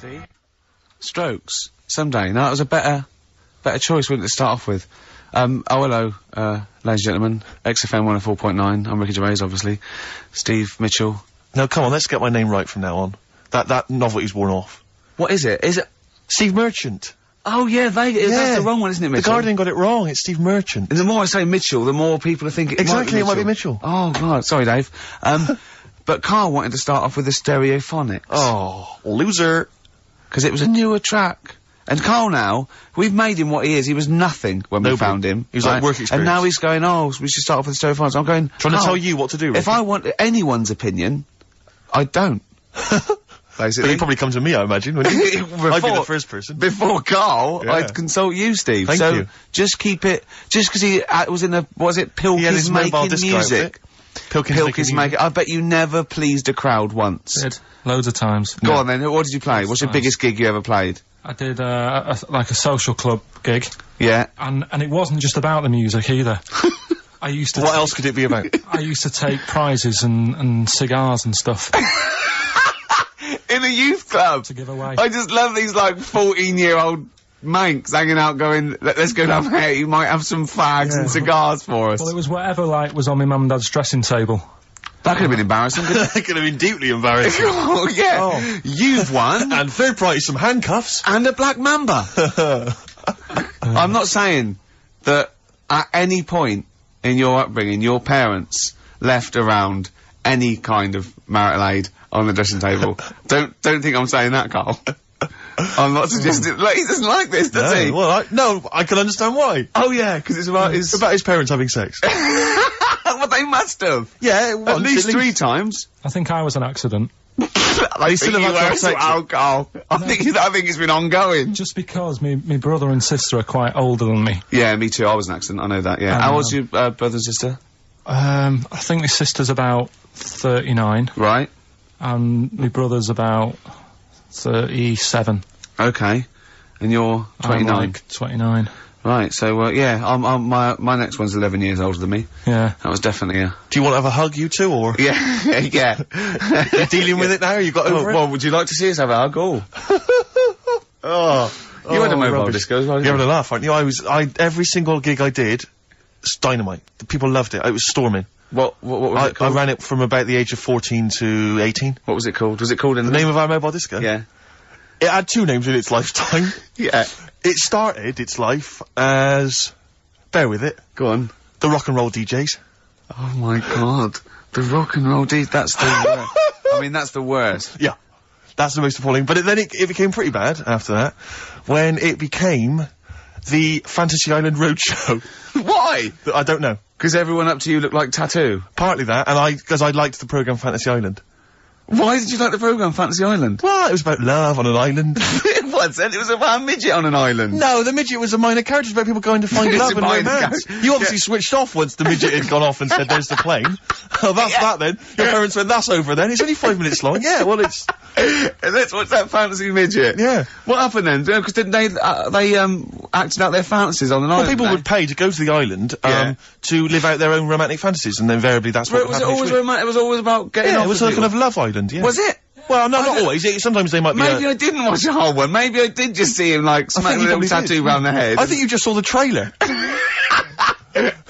See? Strokes. Someday. No, it was a better choice, wouldn't it, to start off with? Hello, ladies and gentlemen. XFM 104.9. I'm Ricky Gervais, obviously. Steve Mitchell. No, come on, let's get my name right from now on. That novelty's worn off. What is it? Is it Steve Merchant? Oh, yeah, that's the wrong one, isn't it, Mitchell? The Guardian got it wrong. It's Steve Merchant. And the more I say Mitchell, the more people are thinking it might be Mitchell. Oh, God. Sorry, Dave. But Carl wanted to start off with the Stereophonics. Oh, loser. Because it was a newer track. And Carl now, we've made him what he is. He was nothing when we found him. He was like work experience. And now he's going, oh, we should start off with the Stereophonics. I'm going, trying to tell you what to do, Ricky. If I want anyone's opinion, I don't. Basically. But he'd probably come to me, I imagine, wouldn't he? I'd be the first person. Before Carl, yeah. I'd consult you, Steve. Thank you. Just keep it, just because he was in a, what was it, Pilkey's making music. Pilkey's making, I bet you never pleased a crowd once. Did. Loads of times. Go on then, what did you play? What's your biggest gig you ever played? I did, like a social club gig. Yeah. And it wasn't just about the music either. I used to What else could it be about? I used to take prizes and cigars and stuff. In a youth club? To give away. I just love these, like, 14-year-old manx hanging out going, let's go down here, you might have some fags and cigars for us. Well, it was whatever, like, was on my mum and dad's dressing table. That could have been embarrassing, couldn't it? That could have been deeply embarrassing. Oh, yeah. Oh. You've won. And third prize, some handcuffs. And a black mamba. I'm not saying that at any point in your upbringing, your parents left around any kind of marital aid on the dressing table. Don't think I'm saying that, Carl. I'm not suggesting. Like, he doesn't like this, does he? Well, I can understand why. Oh yeah, because it's about his parents having sex. Well, they must have. Yeah, at least 3 times. I think I was an accident. They still have had sex. Oh, Carl. I think it's been ongoing. Just because me brother and sister are quite older than me. Yeah, me too. I was an accident. I know that. Yeah. How old's your brother and sister? I think my sister's about 39. Right. And my brother's about 37. Okay. And you're 29? I'm like 29. Right, so, yeah, my next one's 11 years older than me. Yeah. That was definitely a... Do you want to have a hug, you two, or...? Yeah, yeah. You're dealing with it now? You got over it? Well, would you like to see us have a hug? Oh. You had a mobile disco as well, didn't you? You're having a laugh, aren't you? Every single gig I did, it's dynamite. The people loved it. It was storming. What was it called? I ran it from about the age of 14 to 18. What was it called? Was it called in the name of our mobile disco? Yeah. It had 2 names in its lifetime. Yeah. It started its life as... Bear with it. Go on. The rock and roll DJs. Oh my god. The rock and roll DJs, that's the worst. I mean, that's the worst. Yeah. That's the most appalling. But then it became pretty bad after that, when it became the Fantasy Island Roadshow. Why? I don't know. Because everyone up to you looked like Tattoo? Partly that, and because I liked the programme Fantasy Island. Why did you like the programme Fantasy Island? Well, it was about love on an island. It wasn't. It was about a midget on an island. No, the midget was a minor character. About people going to find love and romance. You obviously switched off once the midget had gone off and said, there's the plane. Oh, that's that then. Your parents went, that's over then. It's only 5 minutes long. Yeah, well, it's... Let's watch that fantasy midget. Yeah. What happened then? Because didn't they acted out their fantasies on an island? Well, people would pay to go to the island, to live out their own romantic fantasies, and invariably that's what was it always romantic? It was always about getting off. It was a kind of love island, yeah. Was it? Well, no, not always. Sometimes they might be. Maybe I didn't watch the whole one. Maybe I did just see him, like, smack a little tattoo round the head. I think you just saw the trailer.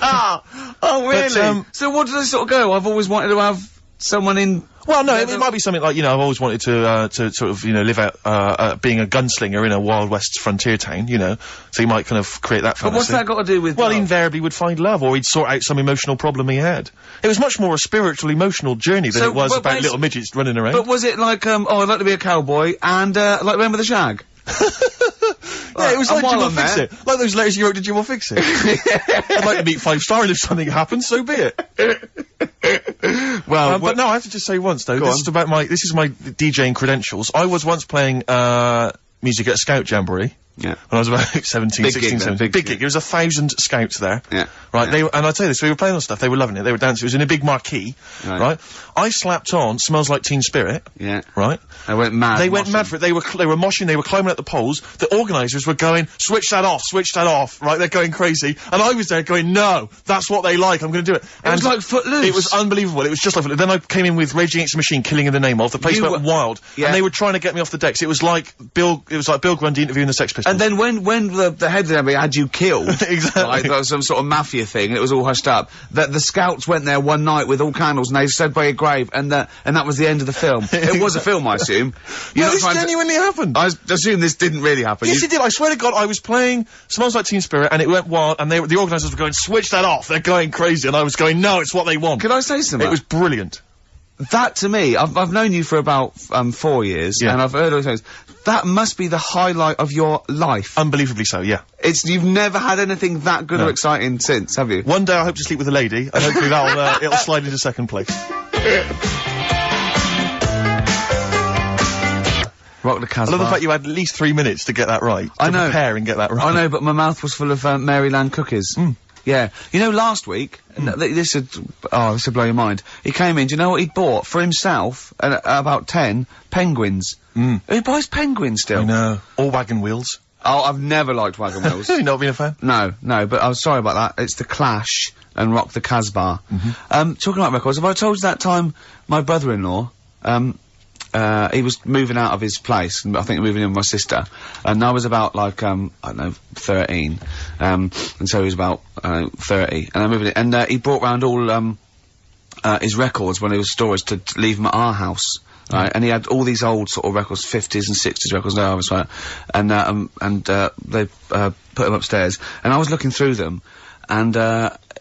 Oh, really? But, so what did they sort of go? I've always wanted to have someone in... Well, no, it might be something like, I've always wanted to sort of, live out, being a gunslinger in a Wild West frontier town, so you might kind of create that fantasy. But what's that got to do with Well, love? He invariably would find love, or he'd sort out some emotional problem he had. It was much more a spiritual, emotional journey than it was about little midgets running around. But was it like, I'd like to be a cowboy, and, like Remember the Shag? Yeah, it was like Jim will Fix It. Like those letters you wrote to Jim will Fix It. I'd like to meet 5-star, and if something happens, so be it. Well, but no, I have to just say once though, this is my DJing credentials. I was once playing, music at a Scout Jamboree. Yeah. When I was about 17, Big 16, gig then, 17. big Gig. It was 1,000 scouts there. Yeah. Right, Yeah. and I tell you this, we were playing on stuff, they were loving it, they were dancing, it was in a big marquee, right? I slapped on Smells Like Teen Spirit, Yeah. right? They went mad. They went mad for it, they were moshing, they were climbing up the poles, the organisers were going, switch that off, right? They're going crazy, and I was there going, no, that's what they like, I'm gonna do it. It was like Footloose. It was unbelievable, it was just like Footloose. Then I came in with Rage Against the Machine, Killing in the Name of, the place went wild, Yeah. and they were trying to get me off the decks, it was like Bill Grundy interviewing the Sex Pistols. And then when the head of everybody had you killed, Exactly. like there was some sort of mafia thing, and it was all hushed up. That the scouts went there one night with all candles, and they stood by a grave, and that was the end of the film. It was a film, I assume. No, this genuinely happened. I assume this didn't really happen. Yes, it did. I swear to God, I was playing Smells Like Teen Spirit, and it went wild, and the organisers were going, switch that off, they're going crazy, and I was going, no, it's what they want. Could I say something? It was brilliant. That, to me, I've known you for about 4 years, Yeah. and I've heard all those things. That must be the highlight of your life. Unbelievably so, yeah. You've never had anything that good or exciting since, have you? One day I hope to sleep with a lady, and hopefully it'll slide into second place. Rock the Casbah. I love the fact you had at least 3 minutes to get that right. I know. To prepare and get that right. I know, but my mouth was full of Maryland cookies. Yeah. You know, last week, this would blow your mind. He came in, do you know what he'd bought? For himself, about 10 penguins. Who buys penguins still? I know. Or wagon wheels. Oh, I've never liked wagon wheels. You've not been a fan? No, but I was sorry about that. It's The Clash and Rock the Casbah. Talking about records, have I told you that time my brother-in-law, he was moving out of his place, and I think moving in with my sister, and I was about like, I don't know, 13, and so he was about, 30, and I moved in, and he brought round all, his records when he was storage to leave them at our house. Right, and he had all these old sort of records, 50s and 60s records, no, I was right, and they, put them upstairs, and I was looking through them, and,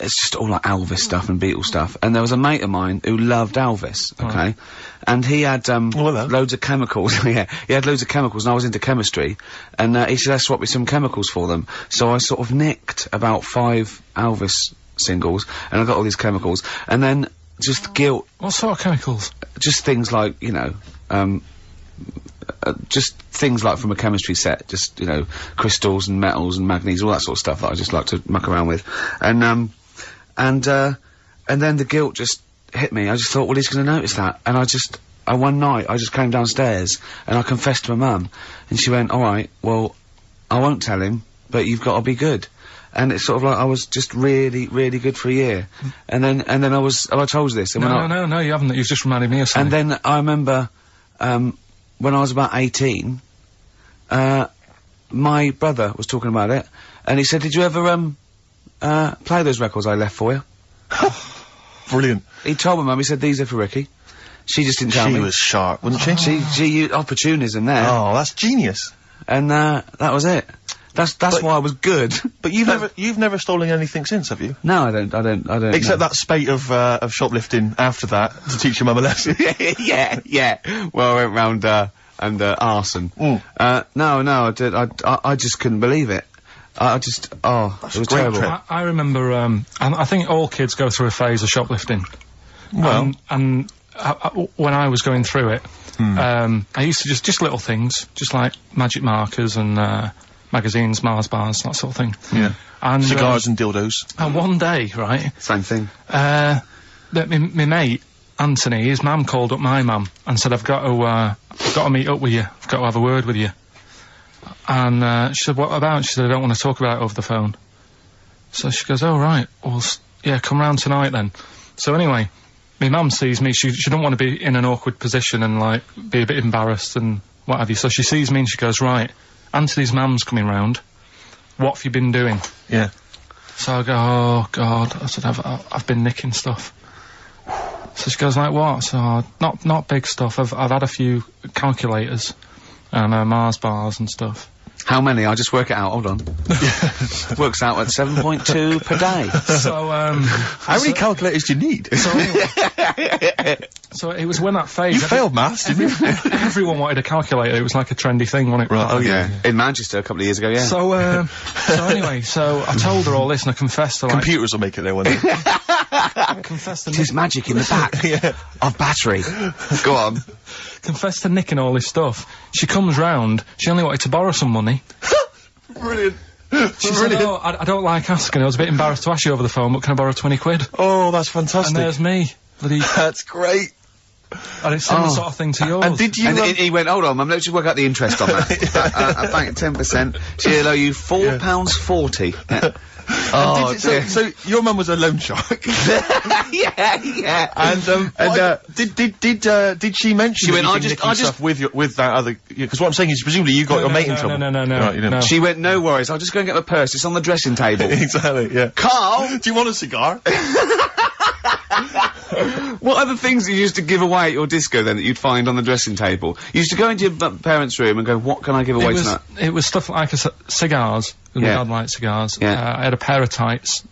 it's just all like Elvis stuff and Beatles stuff, and there was a mate of mine who loved Elvis, okay, and he had, loads of chemicals, yeah, he had loads of chemicals, and I was into chemistry, and, he said, let's swap me some chemicals for them, so I sort of nicked about 5 Elvis singles, and I got all these chemicals, and then, just guilt. What sort of chemicals? Just things like, you know, just things like from a chemistry set, just, you know, crystals and metals and manganese, all that sort of stuff that I just like to muck around with. And then the guilt just hit me. I just thought, well, he's gonna notice that. And one night, I just came downstairs and I confessed to my mum. And she went, alright, well, I won't tell him, but you've got to be good. And it's sort of like I was just really, really good for a year. And then I told you this. And No, you haven't. You've just reminded me of something. And then I remember, when I was about 18, my brother was talking about it, and he said, did you ever, play those records I left for you? Brilliant. He told my mum, he said, these are for Ricky. She just didn't tell me. She was sharp, wasn't she? She used opportunism there. Oh, that's genius. And, that was it. That's why I was good. But you've never stolen anything since, have you? No, I don't. Except that spate of shoplifting after that to teach your mum a lesson. yeah. Well, I went round, and arson. No, I did. I just couldn't believe it. It was terrible. I remember, I think all kids go through a phase of shoplifting. Well. And when I was going through it, I used to just little things, just like magic markers and, magazines, Mars bars, that sort of thing. Yeah. And cigars and dildos. And one day, right? Same thing. My mate, Anthony, his mum called up my mum and said, I've got to meet up with you. I've got to have a word with you. And, she said, what about? She said, I don't want to talk about it over the phone. So she goes, oh, right. Well, yeah, come round tonight then. So anyway, my mum sees me. She don't want to be in an awkward position and, like, be a bit embarrassed and what have you. So she sees me and she goes, right, Anthony's mum's coming round. What have you been doing? Yeah. So I go, oh, God. I said, I've been nicking stuff. So she goes, like, what? So, not big stuff. I've had a few calculators and, Mars bars and stuff. How many? I'll just work it out. Hold on. Works out at 7.2 per day. So, how many calculators do you need? So it was when that phase. You failed maths, didn't you? Everyone wanted a calculator. It was like a trendy thing, wasn't it? Right. Oh, yeah. In Manchester a couple of years ago, yeah. So anyway, so I told her all this and I confessed to, like... Computers will make it there one day. confessed to... There's magic in the back of battery. Go on. Confessed to nicking all this stuff. She comes round, she only wanted to borrow some money. Brilliant. She said, "Oh, I don't like asking. I was a bit embarrassed to ask you over the phone, but can I borrow 20 quid?" Oh, that's fantastic. And there's me. That's great. And it's similar sort of thing to yours. And did you? And he went, hold on, Mum, let's just work out the interest on that. I bank 10%. She'll owe you £4.40. Yeah. Oh, so your mum was a loan shark. yeah. And did she mention? She went, I just with that other, because what I'm saying is presumably you got your mate in trouble. No. Right, you didn't. No. She went, no worries, I'll just go and get my purse. It's on the dressing table. Exactly. Yeah. Carl, do you want a cigar? what other things you used to give away at your disco then that you'd find on the dressing table? You used to go into your parents' room and go, what can I give away tonight? It was stuff like cigars. My dad liked cigars. Yeah. I had a pair of tights.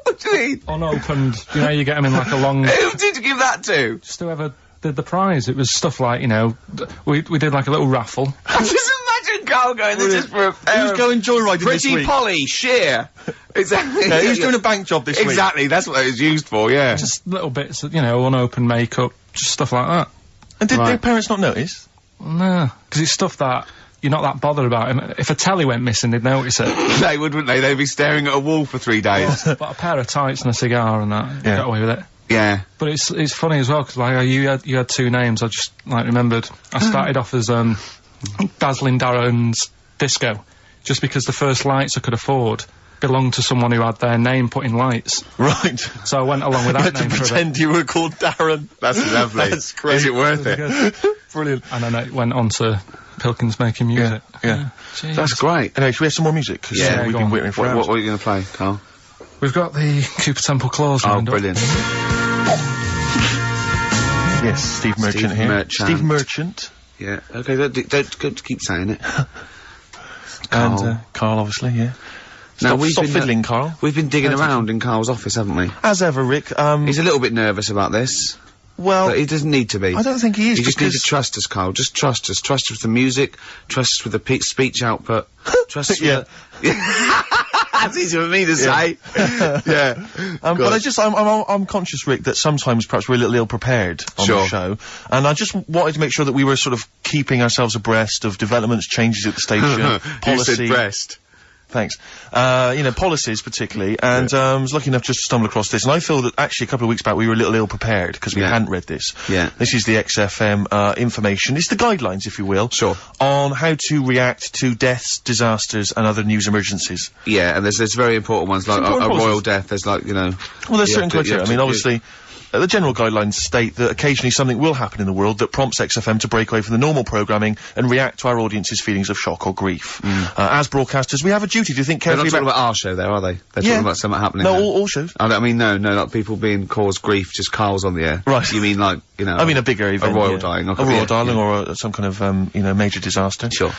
What do you mean? Unopened. You know, you get them in like a long... Who did you give that to? Just whoever did the prize. It was stuff like, you know, we did like a little raffle. Just imagine Carl going there just for a pair Who's going joyriding this Pretty week? Polly, sheer. Exactly. Yeah, who's doing a bank job this week? Exactly, that's what it was used for, yeah. Just little bits of, you know, unopened makeup, just stuff like that. And did their parents not notice? No, because it's stuff that you're not that bothered about. If a telly went missing, they'd notice it. They would, wouldn't they? They'd be staring at a wall for 3 days. But a pair of tights and a cigar and that, got away with it. Yeah. But it's funny as well, because like, you had 2 names, I just, like, remembered. I started off as, Dazzling Darren's Disco, just because the first lights I could afford belonged to someone who had their name put in lights. Right. So I went along with that name to for a bit. pretend you were called Darren. That's lovely. That's great. Is it worth it? Brilliant. And then it went on to Pilkins Making Music. Yeah. Jeez. That's great. Anyway, should we have some more music? 'Cause, we've go been on. waiting for hours. What are you going to play, Carl? We've got the Cooper Temple Claws lined up. Brilliant. Yes, Steve Merchant here. Merchant. Steve Merchant. Yeah. Okay, don't keep saying it. And Carl, obviously, yeah. Stop fiddling, Carl. We've been digging around in Carl's office, haven't we? As ever, Rick. He's a little bit nervous about this. Well, but he doesn't need to be. I don't think he is. You just need to trust us, Carl. Just trust us. Trust us with the music. Trust us with the speech output. Trust us with That's easy for me to say. Yeah. But I'm conscious, Rick, that sometimes perhaps we're a little ill-prepared on the show. And I just wanted to make sure that we were sort of keeping ourselves abreast of developments, changes at the station, policy. You said breast. Thanks. You know, policies particularly, and I was lucky enough just to stumble across this, and I feel that actually a couple of weeks back we were a little ill-prepared, because we hadn't read this. Yeah. This is the XFM, information. It's the guidelines, if you will. Sure. On how to react to deaths, disasters, and other news emergencies. Yeah, and there's very important ones, like a royal death, there's like, you know... Well, there's certain criteria. I mean, obviously... the general guidelines state that occasionally something will happen in the world that prompts XFM to break away from the normal programming and react to our audience's feelings of shock or grief. As broadcasters, we have a duty to think carefully They're not talking about our show there, are they? They're talking about something happening there. all shows. I mean, no, like people being caused grief, just Carl's on the air. Right. You mean like, you know... I mean a bigger event. A royal dying. A royal dying or some kind of, you know, major disaster. Sure.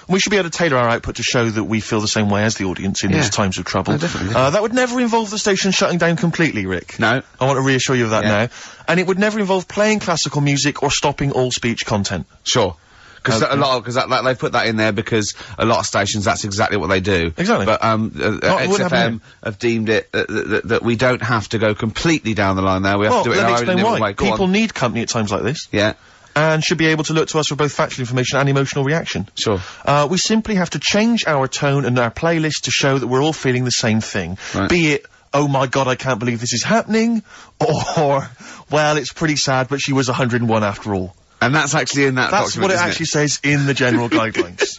We should be able to tailor our output to show that we feel the same way as the audience in these times of trouble. No, definitely. That would never involve the station shutting down completely, Rick. No. I want to reassure you of that now. And it would never involve playing classical music or stopping all speech content. Sure. Because they put that in there because a lot of stations, that's exactly what they do. Exactly. But, XFM have deemed it, that we don't have to go completely down the line there. We have to do it in our own little way. People need company at times like this. Yeah. And should be able to look to us for both factual information and emotional reaction. Sure. We simply have to change our tone and our playlist to show that we're all feeling the same thing. Right. Be it, oh my god, I can't believe this is happening, or, well, it's pretty sad, but she was 101 after all. And that's actually in that document, That's what it actually says in the general guidelines.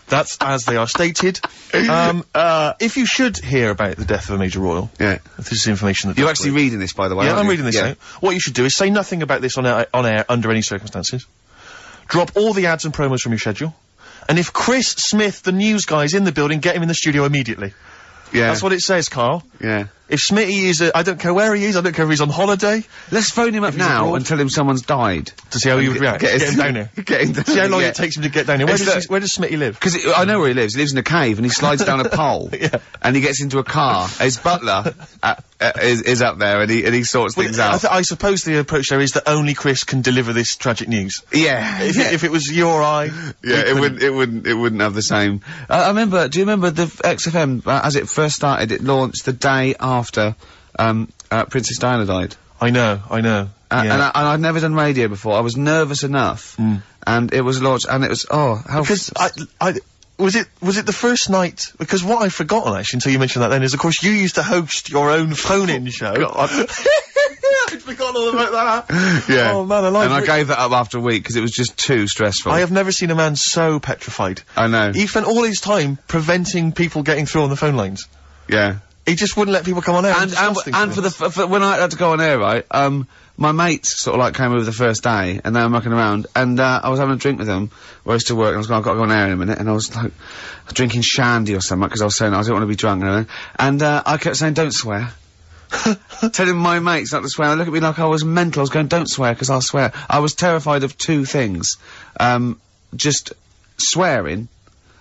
That's as they are stated. If you should hear about the death of a major royal, this is information that... You're actually reading this, by the way, Yeah, aren't I'm you? reading this out. What you should do is say nothing about this on air under any circumstances. Drop all the ads and promos from your schedule. And if Chris Smith, the news guy, is in the building, get him in the studio immediately. Yeah. That's what it says, Carl. Yeah. If Smitty is, I don't care where he is, I don't care if he's on holiday. Let's phone him up now and tell him someone's died. To see how he would react. Get him down here. Get him down See how long it takes him to get down here. Where does Smitty live? Because I know where he lives. He lives in a cave and he slides down a pole. Yeah. And he gets into a car. His butler is up there and he sorts things out. I suppose the approach there is that only Chris can deliver this tragic news. Yeah. If it was you or I... Yeah, it wouldn't have the same. I remember, do you remember the XFM, as it first started, it launched the day after, Princess Diana died? I know. And I'd never done radio before. I was nervous enough, and it was launched, and it was because was it the first night? Because what I've forgotten actually until you mentioned that then is of course you used to host your own phone-in show. I'd forgotten all about that. Yeah. Oh man, I gave that up after a week because it was just too stressful. I have never seen a man so petrified. I know. He spent all his time preventing people getting through on the phone lines. Yeah. He just wouldn't let people come on air. And for when I had to go on air, right, my mates sort of like came over the first day, and they were mucking around, and I was having a drink with them where I used to work, and I was going, I've got to go on air in a minute, and I was like, drinking shandy or something, because I was saying I didn't want to be drunk and everything, and I kept saying, don't swear. Telling my mates not to swear. They look at me like I was mental. I was going, don't swear, because I'll swear. I was terrified of two things. Just swearing,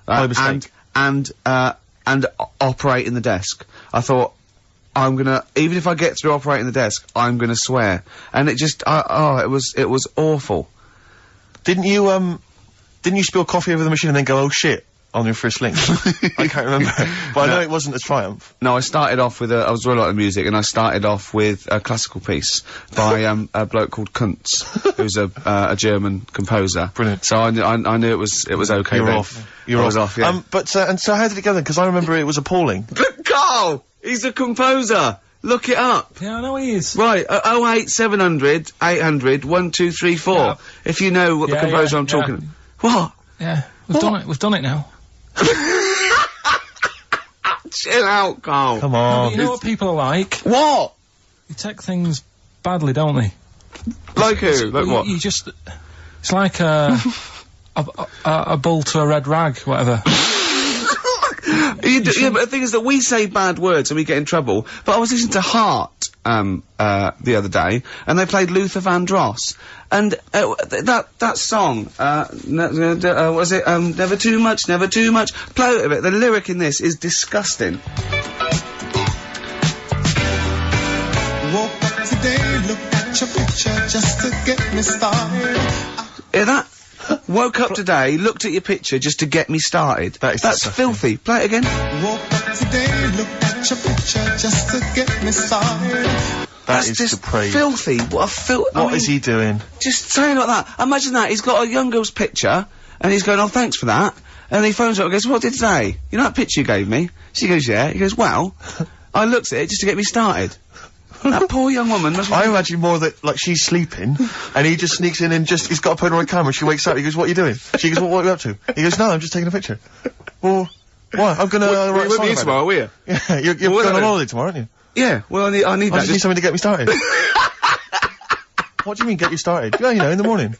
by mistake. and operating the desk. I thought, I'm gonna, even if I get through operating the desk, I'm gonna swear. And it just, it was awful. Didn't you spill coffee over the machine and then go, oh shit, on your first link? I can't remember. But I know it wasn't a triumph. No, I started off with I was really like the music, and I started off with a classical piece by, a bloke called Kuntz, who's a German composer. Brilliant. So I knew it was okay. You're off. You're off. Yeah. And so how did it go then? Because I remember it was appalling. Carl! He's a composer! Look it up! Yeah, I know he is. Right, 08700 800 1234. Yeah. If you know what the composer I'm talking. What? Yeah, we've done it now. Chill out, Carl. Come on. No, but you know what people are like? What? They take things badly, don't they? Like who? Like what? You just... It's like a bull to a red rag, whatever. Yeah, but the thing is that we say bad words and we get in trouble. But I was listening to Heart, the other day, and they played Luther Vandross. And, that song, was it, Never Too Much, Never Too Much? Play it a bit. The lyric in this is disgusting. Woke up today, looked at your picture just to get me started. Hear that? Woke up today, looked at your picture just to get me started. That's filthy. Play it again. Woke up today, looked at your picture just to get me started. That's just depraved. Filthy. What a What is he doing? Just saying like that. Imagine that. He's got a young girl's picture, and he's going, oh, thanks for that. And he phones her up and goes, what did it say? You know that picture you gave me? She goes, yeah. He goes, well, I looked at it just to get me started. That poor young woman must be... I imagine more that, like, she's sleeping, and he just sneaks in and he's got a Polaroid camera, she wakes up, he goes, what are you doing? She goes, what are you up to? He goes, no, I'm just taking a picture. Well, what? I'm gonna write a song about tomorrow, will you? Yeah, you're going on holiday tomorrow, aren't you? Yeah, well, I need that. I just need something to get me started. What do you mean, get you started? Yeah, you know, in the morning.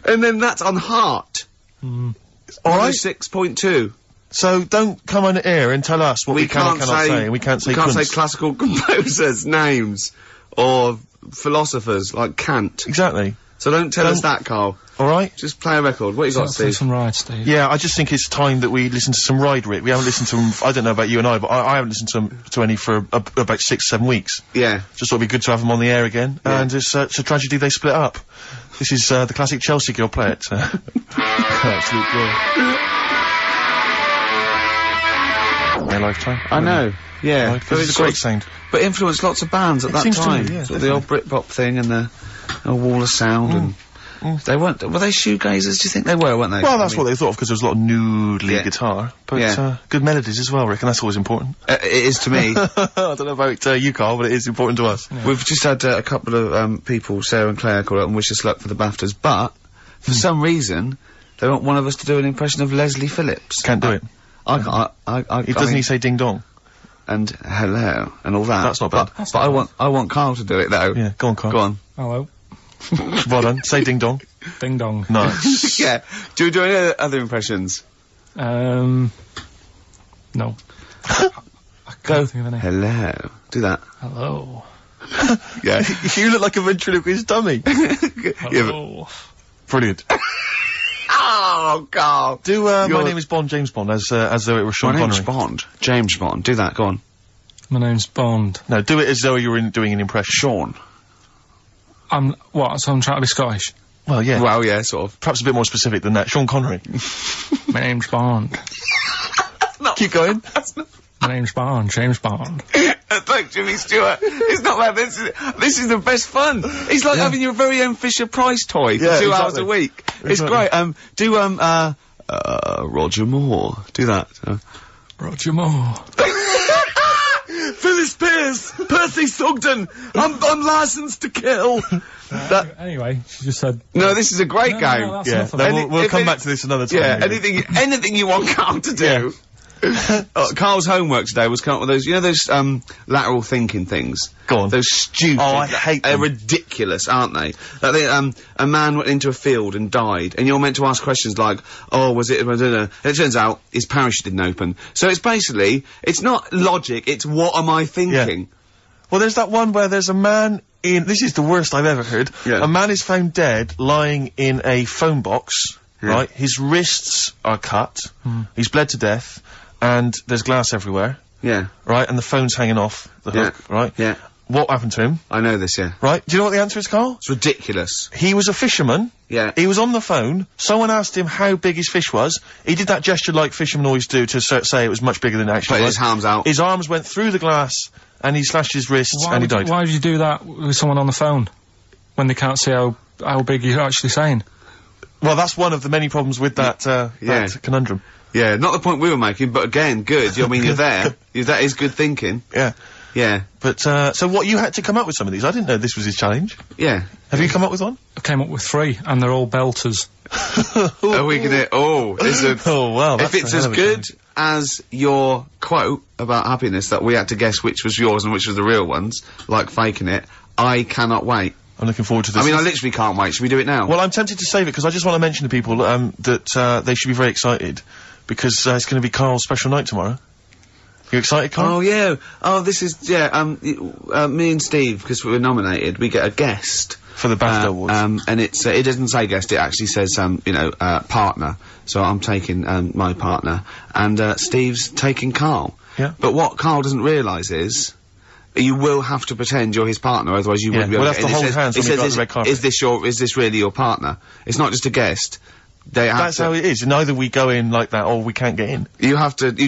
And then that's on Heart. Alright. 6.2. So don't come on air and tell us what we can or cannot say. We can't say classical composers' names or philosophers like Kant. Exactly. So don't tell us that, Carl. Alright? Just play a record. What you got, Steve? Some rides, Steve. Yeah, I just think it's time that we listen to some Ride Rick. We haven't listened to them, I don't know about you and I, but I haven't listened to any for about 6-7 weeks. Yeah. Just thought it'd be good to have them on the air again. Yeah. And it's a tragedy they split up. This is the classic Chelsea girl, play it. Absolute girl. Their lifetime. I know. Yeah. It's a great sound. But influenced lots of bands at that seems to time. me, yeah, sort of the old Britpop thing and the Wall of Sound and... They weren't... Were they shoegazers? Do you think they were, weren't they? Well, that's what they thought of, because there was a lot of nude lead guitar. But, good melodies as well, Rick, and that's always important. It is to me. I don't know about you, Carl, but it is important to us. Yeah. We've just had a couple of people, Sarah and Claire, call up and wish us luck for the BAFTAs, but for some reason they want one of us to do an impression of Leslie Phillips. Can't do it. Doesn't he say ding dong? And hello and all that. That's not bad. But I want Carl to do it though. Yeah, go on, Carl. Go on. Hello. Well done. Say ding dong. Ding dong. Nice. Yeah. Do you do any other impressions? No. I can't think of any. Hello. Do that. Hello. Yeah. You look like a ventriloquist dummy. Hello. Brilliant. Oh, Carl. Do, my name is Bond, James Bond, as though it were Sean Connery. My name's Bond. James Bond. Do that. Go on. My name's Bond. No, do it as though you were doing an impression. Sean. So I'm trying to be Scottish? Well, yeah. Well, yeah, sort of. Perhaps a bit more specific than that. Sean Connery. My name's Bond. Keep going. My name's Bond, James Bond. Like Jimmy Stewart. It's not like this. This is the best fun. It's like having your very own Fisher-Price toy for 2 hours a week. It's great. Do Roger Moore. Do that. Roger Moore. Phyllis Pierce, Percy Sugden. I'm licensed to kill. Anyway, she just said. No, this is a great game. No, that's enough of it. We'll come back to this another time. Yeah, anything you want Carl to do. Carl's homework today was come up with those, you know those, lateral thinking things? Go on. Those stupid. Oh, I hate them. They're ridiculous, aren't they? Like a man went into a field and died, and you're meant to ask questions like, oh, was it, I don't know. And it turns out his parachute didn't open. So it's basically, it's not logic, it's what am I thinking? Yeah. Well, there's that one where there's a man this is the worst I've ever heard. Yeah. A man is found dead lying in a phone box, Yeah. right? His wrists are cut, he's bled to death, and there's glass everywhere, Yeah. right? And the phone's hanging off the hook, right? Yeah. What happened to him, I know this, yeah. right? Do you know what the answer is, Carl? It's ridiculous. He was a fisherman. Yeah. He was on the phone. Someone asked him how big his fish was. He did that gesture like fishermen always do to say it was much bigger than it actually Put was. his arms out. His arms went through the glass, and he slashed his wrists, and he died. Why would you do that with someone on the phone when they can't see how big you're actually saying? Well, that's one of the many problems with that, that conundrum. Yeah, not the point we were making, but again, good. I mean, you're there. That is good thinking. Yeah. Yeah. But, so what, you had to come up with some of these? I didn't know this was his challenge. Yeah. Have you come up with one? I came up with 3, and they're all belters. Are we gonna, is it, Oh, wow. if it's as good as your quote about happiness that we had to guess which was yours and which was the real ones, like faking it, I cannot wait. I'm looking forward to this. I mean, I literally can't wait. Should we do it now? Well, I'm tempted to save it, because I just want to mention to people, that, they should be very excited, because, it's gonna be Carl's special night tomorrow. You excited, Carl? Oh, yeah. Oh, this is, me and Steve, because we were nominated, we get a guest. For the BAFTA Awards. And it's, it doesn't say guest, it actually says, partner. So I'm taking, my partner. And, Steve's taking Carl. Yeah. But what Carl doesn't realise is, you will have to pretend you're his partner, otherwise you wouldn't be able we'll to have to hold hands when we go on the red carpet. is this really your partner? It's not just a guest. They have That's how it is, and either we go in like that, or we can't get in. you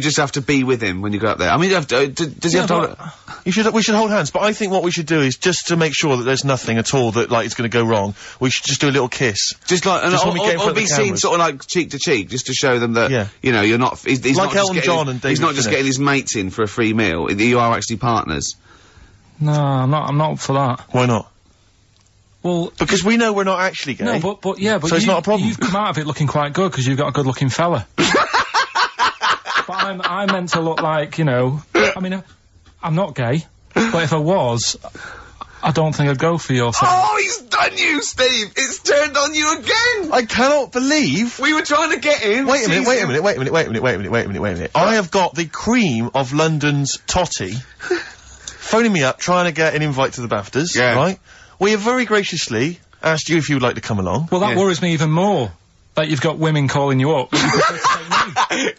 just have to be with him when you go up there. I mean, you have to, does he have to, We should hold hands, but I think what we should do is, just to make sure that there's nothing at all that, like, it's gonna go wrong, we should just do a little kiss. just like, Just when we get in front or of the be seen cameras. sort of like cheek to cheek, just to show them that, Yeah. you know, you're not, he's Like not just Elton getting, John and he's David not just Finnick. getting his mates in for a free meal, you are actually partners. No, I'm not up for that. Why not? Well, Because we know we're not actually gay. no, but So it's not a problem. You've come out of it looking quite good, because you've got a good-looking fella. But I meant to look like, you know, I mean, I'm not gay, but if I was, I don't think I'd go for your thing. Oh, he's done you, Steve! It's turned on you again! I cannot believe. We were trying to get in. Wait a minute. I have got the cream of London's totty phoning me up, trying to get an invite to the BAFTAs, Yeah. right? We have very graciously asked you if you would like to come along. Well, that Yeah. worries me even more, that you've got women calling you up.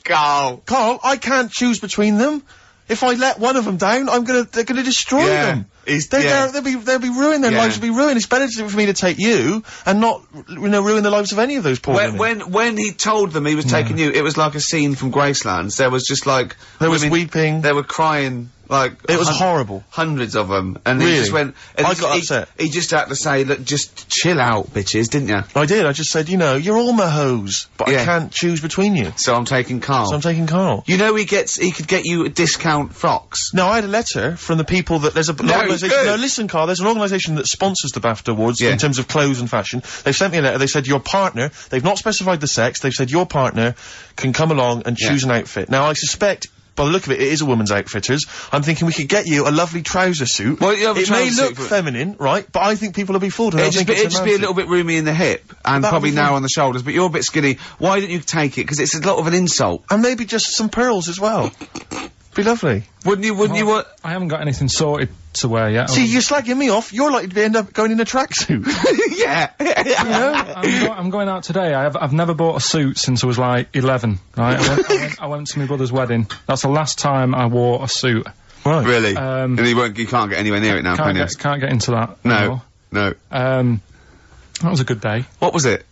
Carl. Carl, I can't choose between them. If I let one of them down, they're gonna destroy Yeah. them. They'll be ruined, their Yeah. lives will be ruined. It's better for me to take you, and not, ruin the lives of any of those poor women. When he told them he was taking you, it was like a scene from Graceland. There was just like There was women- weeping. They were crying like It was horrible. Hundreds of them, and he Really? just went. And I he- got he- upset. He just had to say, "Look, just chill out, bitches," didn't you? I did, I just said, you're all my hoes, but Yeah. I can't choose between you. So I'm taking Carl. So I'm taking Carl. You know he could get you discount frocks. No, I had a letter from the people that there's an organisation. good. No, listen, Carl. There's an organisation that sponsors the BAFTA Awards Yeah. in terms of clothes and fashion. They've sent me a letter. They said your partner. They've not specified the sex. They've said your partner can come along and choose an outfit. Now, I suspect, by the look of it, it is a woman's outfitters. I'm thinking we could get you a lovely trouser suit. Well, you have a it may trouser look suit, but- feminine, right? But I think people will be fooled. And they'll think it's It'd just be a little bit roomy in the hip and That'll probably be fine. narrow on the shoulders. But you're a bit skinny. Why didn't you take it? Because it's a lot of an insult. And maybe just some pearls as well. Be lovely. Wouldn't you want? I haven't got anything sorted to wear yet. See, you're slagging me off. You're likely to end up going in a tracksuit. Yeah. I'm going out today. I've never bought a suit since I was like 11. Right? I went to my brother's wedding. That's the last time I wore a suit. Right. Really? And you can't get anywhere near it now, can you? Can't get into that. No. anymore. That was a good day. What was it?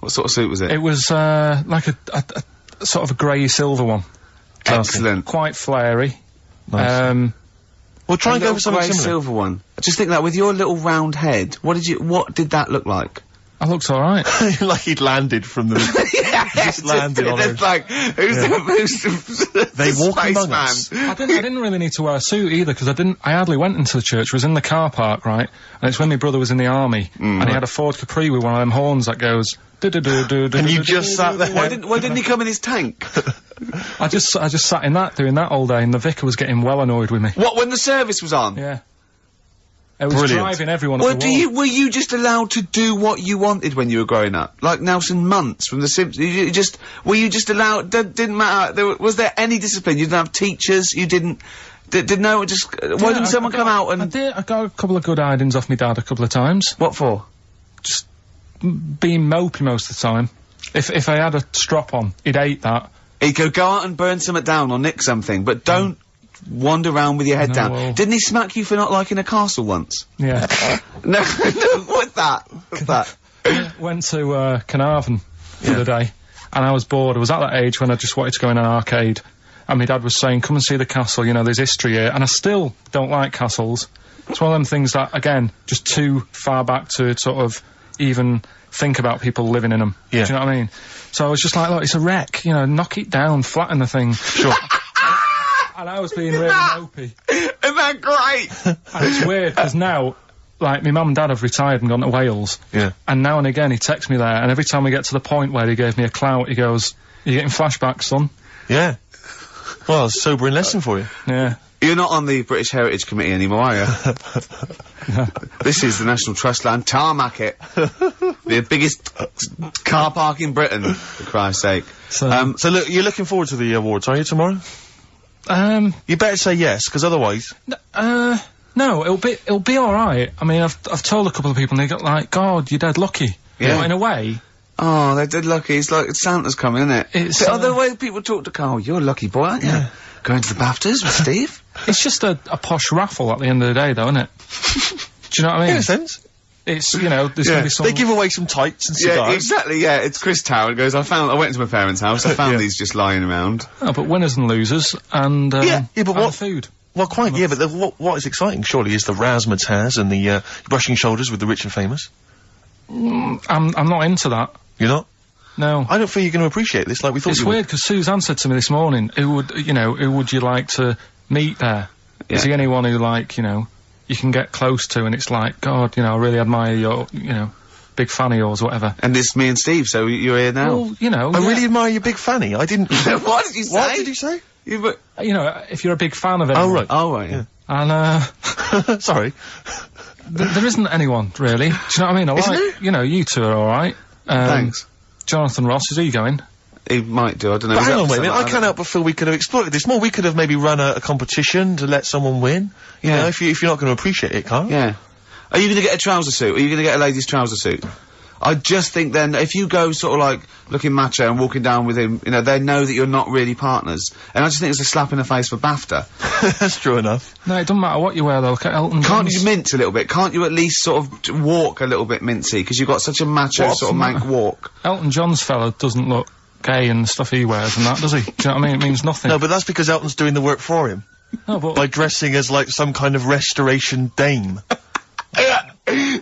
What sort of suit was it? It was like a sort of a grey silver one. Excellent. Quite flary. Nice. Well, try and go for something grey similar. silver one. Just think that with your little round head, what did that look like? I looked alright. Like he'd landed from the... just landed on it's a... like, who's the They walk among spaceman? us. I didn't really need to wear a suit either, because I hardly went into the church. I was in the car park, right? And it's when my brother was in the army, and he had a Ford Capri with one of them horns that goes... And you just sat there. Why didn't he come in his tank? I just sat in that, doing that all day, and the vicar was getting well annoyed with me. What, when the service was on? Yeah. It was Brilliant. driving everyone Well, up the wall. were you just allowed to do what you wanted when you were growing up? Like Nelson Muntz from The Simpsons? Were you just allowed, didn't matter, was there any discipline? You didn't have teachers, you didn't, why didn't someone come out and... I got a couple of good hidings off my dad a couple of times. What for? Just being mopey most of the time. If I had a strop on, he'd hate that. He'd go out and burn something down or nick something, but don't wander around with your head down. well- Didn't he smack you for not liking a castle once? Yeah. No, what's that? What's that? Went to Carnarvon the other day, and I was bored. I was at that age when I just wanted to go in an arcade, and my dad was saying, come and see the castle, you know, there's history here, and I still don't like castles. It's one of them things that, again, just too far back to sort of even think about people living in them. Yeah. Do you know what I mean? So I was just like, look, it's a wreck, you know, knock it down, flatten the thing. Sure. And I was being really mopey. Isn't that great? And it's weird, because now, like, my mum and dad have retired and gone to Wales. Yeah. And now and again he texts me there, and every time we get to the point where he gave me a clout, he goes, "Are you getting flashbacks, son?" Yeah. Well, it's a sobering lesson for you. Yeah. You're not on the British Heritage Committee anymore, are you? This is the National Trust land. Tarmac it. The biggest car park in Britain, for Christ's sake. So, So look, you're looking forward to the awards, are you, tomorrow? You better say yes, because otherwise... no, it'll be alright. I mean, I've told a couple of people, and they got like, God, you're dead lucky. Yeah. But in a way, Oh, they're dead lucky. It's like Santa's coming, isn't it? It's, The other way people talk to Carl, you're a lucky boy, aren't you? Going to the BAFTAs with Steve? it's just a posh raffle at the end of the day, though, isn't it? Do you know what I mean? In a sense. It's, you know, there's gonna be some... They give away some tights and cigars. Yeah, exactly, yeah. It's Chris Tower. It goes, I went to my parents' house, I found these just lying around. Oh, but winners and losers, and, but and what- food. Well, quite, yeah, but what is exciting, surely, is the razzmatazz and the, brushing shoulders with the rich and famous. I'm not into that. You're not? No. I don't feel you're going to appreciate this like we thought It's you would. weird, because Suzanne said to me this morning, who would you like to meet there? Yeah. Is he anyone who, like, you know, you can get close to, and it's like, God, you know, I really admire your, you know, big fan of yours, or whatever. And it's me and Steve, so you're here now. Well, you know, I yeah. really admire your big fanny. I didn't... What did you say? What did you say? You You know, if you're a big fan of it. Oh, right. oh, right, yeah. And, Sorry. there isn't anyone, really. Do you know what I mean? I Isn't like, there? you know, you two are alright. Thanks. Jonathan Ross, is he going? He might do, I don't know. But Was hang that on, wait a minute. something I can't help but feel we could have exploited this more. We could have maybe run a competition to let someone win. You Yeah. know, if you're not going to appreciate it, Carl. Yeah. Are you going to get a trouser suit? Are you going to get a ladies' trouser suit? I just think then, if you go sort of like looking macho and walking down with him, you know, they know that you're not really partners. And I just think it's a slap in the face for BAFTA. That's true enough. No, it doesn't matter what you wear, though. Look at Elton Can't John's. you mince a little bit? Can't you at least sort of walk a little bit mincy? Because you've got such a macho What's sort of the mank matter? walk. Elton John's fella doesn't look gay and the stuff he wears and that, does he? Do you know what I mean? It means nothing. No, but that's because Elton's doing the work for him. No, but... By dressing as, like, some kind of restoration dame.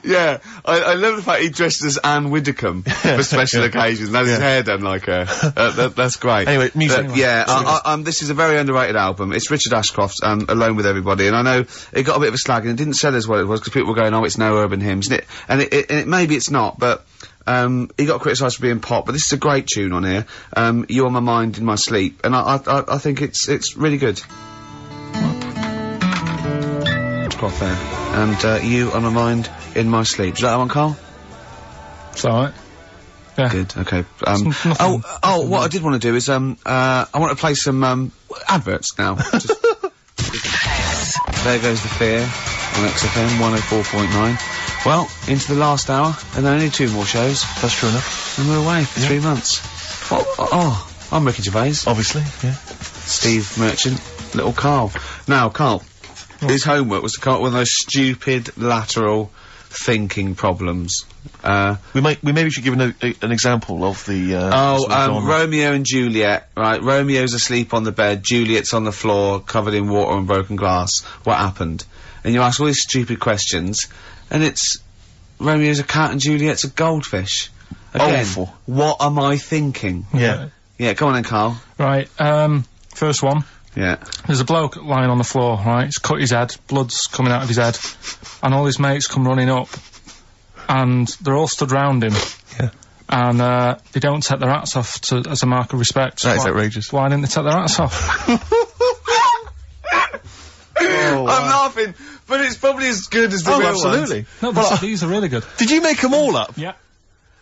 Yeah, I love the fact he dresses as Anne Widdecombe for special occasions. That's his hair done like her. That's great. Anyway, music. But, yeah, this is a very underrated album. It's Richard Ashcroft's Alone With Everybody, and I know it got a bit of a slag, and it didn't sell as well as it was, because people were going, oh, it's no urban hymns, and it maybe it's not, but he got criticised for being pop, but this is a great tune on here. You're My Mind in My Sleep, and I think it's really good. Ashcroft there. And You Are My Mind in My Sleep. Is that one, Carl? It's alright. Yeah. Good, okay. nothing- What I did want to do is, I want to play some, adverts now. There Goes the Fear on XFM 104.9. Well, into the last hour, and then only 2 more shows. That's true enough. And we're away for 3 months. I'm Ricky Gervais. Obviously, yeah. Steve Merchant, little Carl. Now, Carl, his homework was to come up with those stupid lateral thinking problems. We maybe should give an example of the, Romeo and Juliet, right? Romeo's asleep on the bed, Juliet's on the floor, covered in water and broken glass. What happened? And you ask all these stupid questions, and it's Romeo's a cat and Juliet's a goldfish. Again, awful. What am I thinking? Yeah. Yeah, come on then, Carl. Right, first one. Yeah. There's a bloke lying on the floor, right? He's cut his head, blood's coming out of his head, and all his mates come running up, and they're all stood round him. Yeah. And, they don't take their hats off as a mark of respect. That is outrageous. Why didn't they take their hats off? I'm laughing, but it's probably as good as the real absolutely. No, but these are really good. Did you make them all up? Yeah.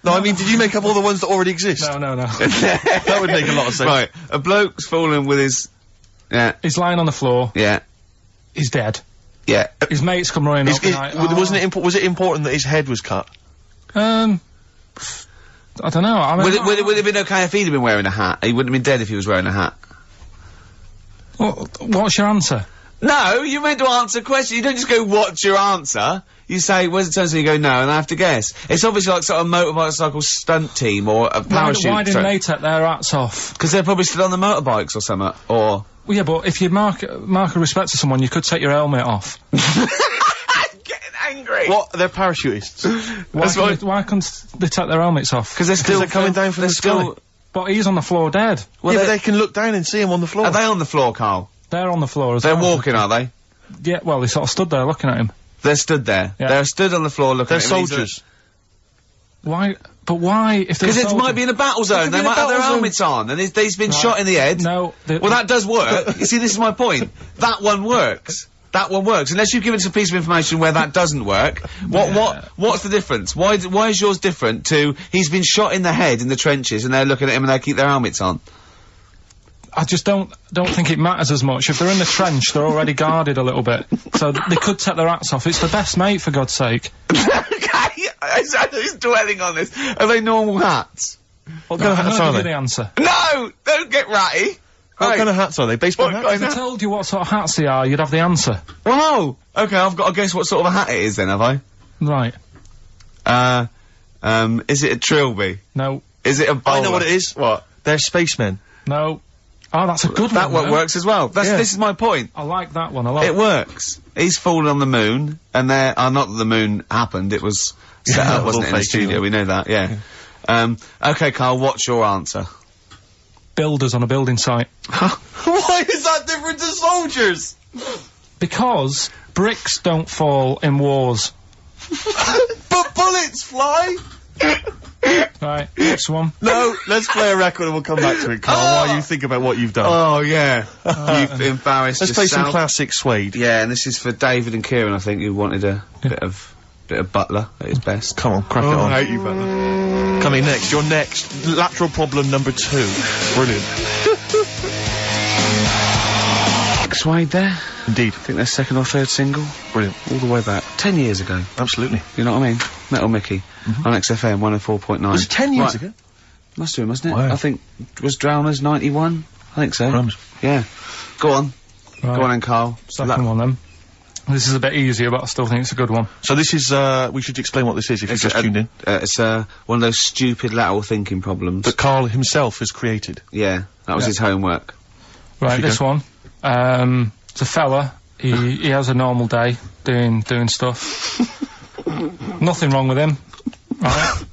No, I mean, did you make up all the ones that already exist? No. That would make a lot of sense. Right, a bloke's fallen with his... Yeah. He's lying on the floor. Yeah. He's dead. Yeah. His mates come running up. Was it important that his head was cut? I don't know. I mean, Would it have been okay if he'd have been wearing a hat? He wouldn't have been dead if he was wearing a hat. What's your answer? No, you're meant to answer a question. You don't just go, what's your answer? You say, where's the turn? So you go, no, and I have to guess. It's obviously like sort of motorcycle stunt team or a parachute. Why didn't they take their hats off? Because they're probably still on the motorbikes or something, or... Well, yeah, but if you mark a respect to someone, you could take your helmet off. I'm getting angry. What? They're parachutists. Why couldn't they take their helmets off? Because they're coming down from the sky. But he's on the floor dead. Well, yeah, but they can look down and see him on the floor. Are they on the floor, Carl? They're on the floor as well. well. They're walking, are they? Yeah, well, they sort of stood there looking at him. They're stood there. Yeah. They're stood on the floor looking at him. They're soldiers. Why? But why? Because it might be in a battle zone. They might have their helmets on, and he's been shot in the head. No. Well, that does work. You see, this is my point. That one works. That one works. Unless you've given us a piece of information where that doesn't work. What's the difference? Why is yours different to he's been shot in the head in the trenches, and they're looking at him and they keep their helmets on? I just don't think it matters as much. If they're in the trench, they're already guarded a little bit. So they could take their hats off. It's the best mate, for God's sake. Okay, who's dwelling on this? Are they normal hats? What kind of hats are they? The answer. No! Don't get ratty! What kind of hats are they? Baseball hats? If I told you what sort of hats they are, you'd have the answer. Wow! Okay, I've got to guess what sort of a hat it is then, have I? Right. Is it a trilby? No. Is it a bowler? I know what it is. What? They're spacemen. No. Oh, that's a good that one. That works as well. This is my point. I like that one a lot. It works. He's fallen on the moon, and not that the moon happened, it was set up, wasn't it, in the studio, we know that, yeah. Okay, Carl, what's your answer? Builders on a building site. Why is that different to soldiers? Because bricks don't fall in wars. But bullets fly! Right, next one. No, let's play a record and we'll come back to it, Carl, while you think about what you've done. Oh, yeah. You've embarrassed Let's yourself. play some classic Suede. Yeah, and this is for David and Kieran, I think, who wanted a bit of Butler at his best. Come on, crack it on. I hate you, Butler. Coming next, your next lateral problem number 2. Brilliant. Suede there. Indeed. I think their second or third single. Brilliant. All the way back. 10 years ago. Absolutely. You know what I mean? Metal Mickey. On XFM 104.9. Was it 10 years ago? Must have been, wasn't it? Wow. I think, was Drowners 91? I think so. Drums. Yeah. Go on. Right. Go on then, Carl. Second one then. This is a bit easier, but I still think it's a good one. So this is, we should explain what this is if you've just tuned in. It's one of those stupid lateral thinking problems. That Carl himself has created. Yeah. That was his homework. Right, this one. It's a fella. He has a normal day doing stuff. Nothing wrong with him. Right.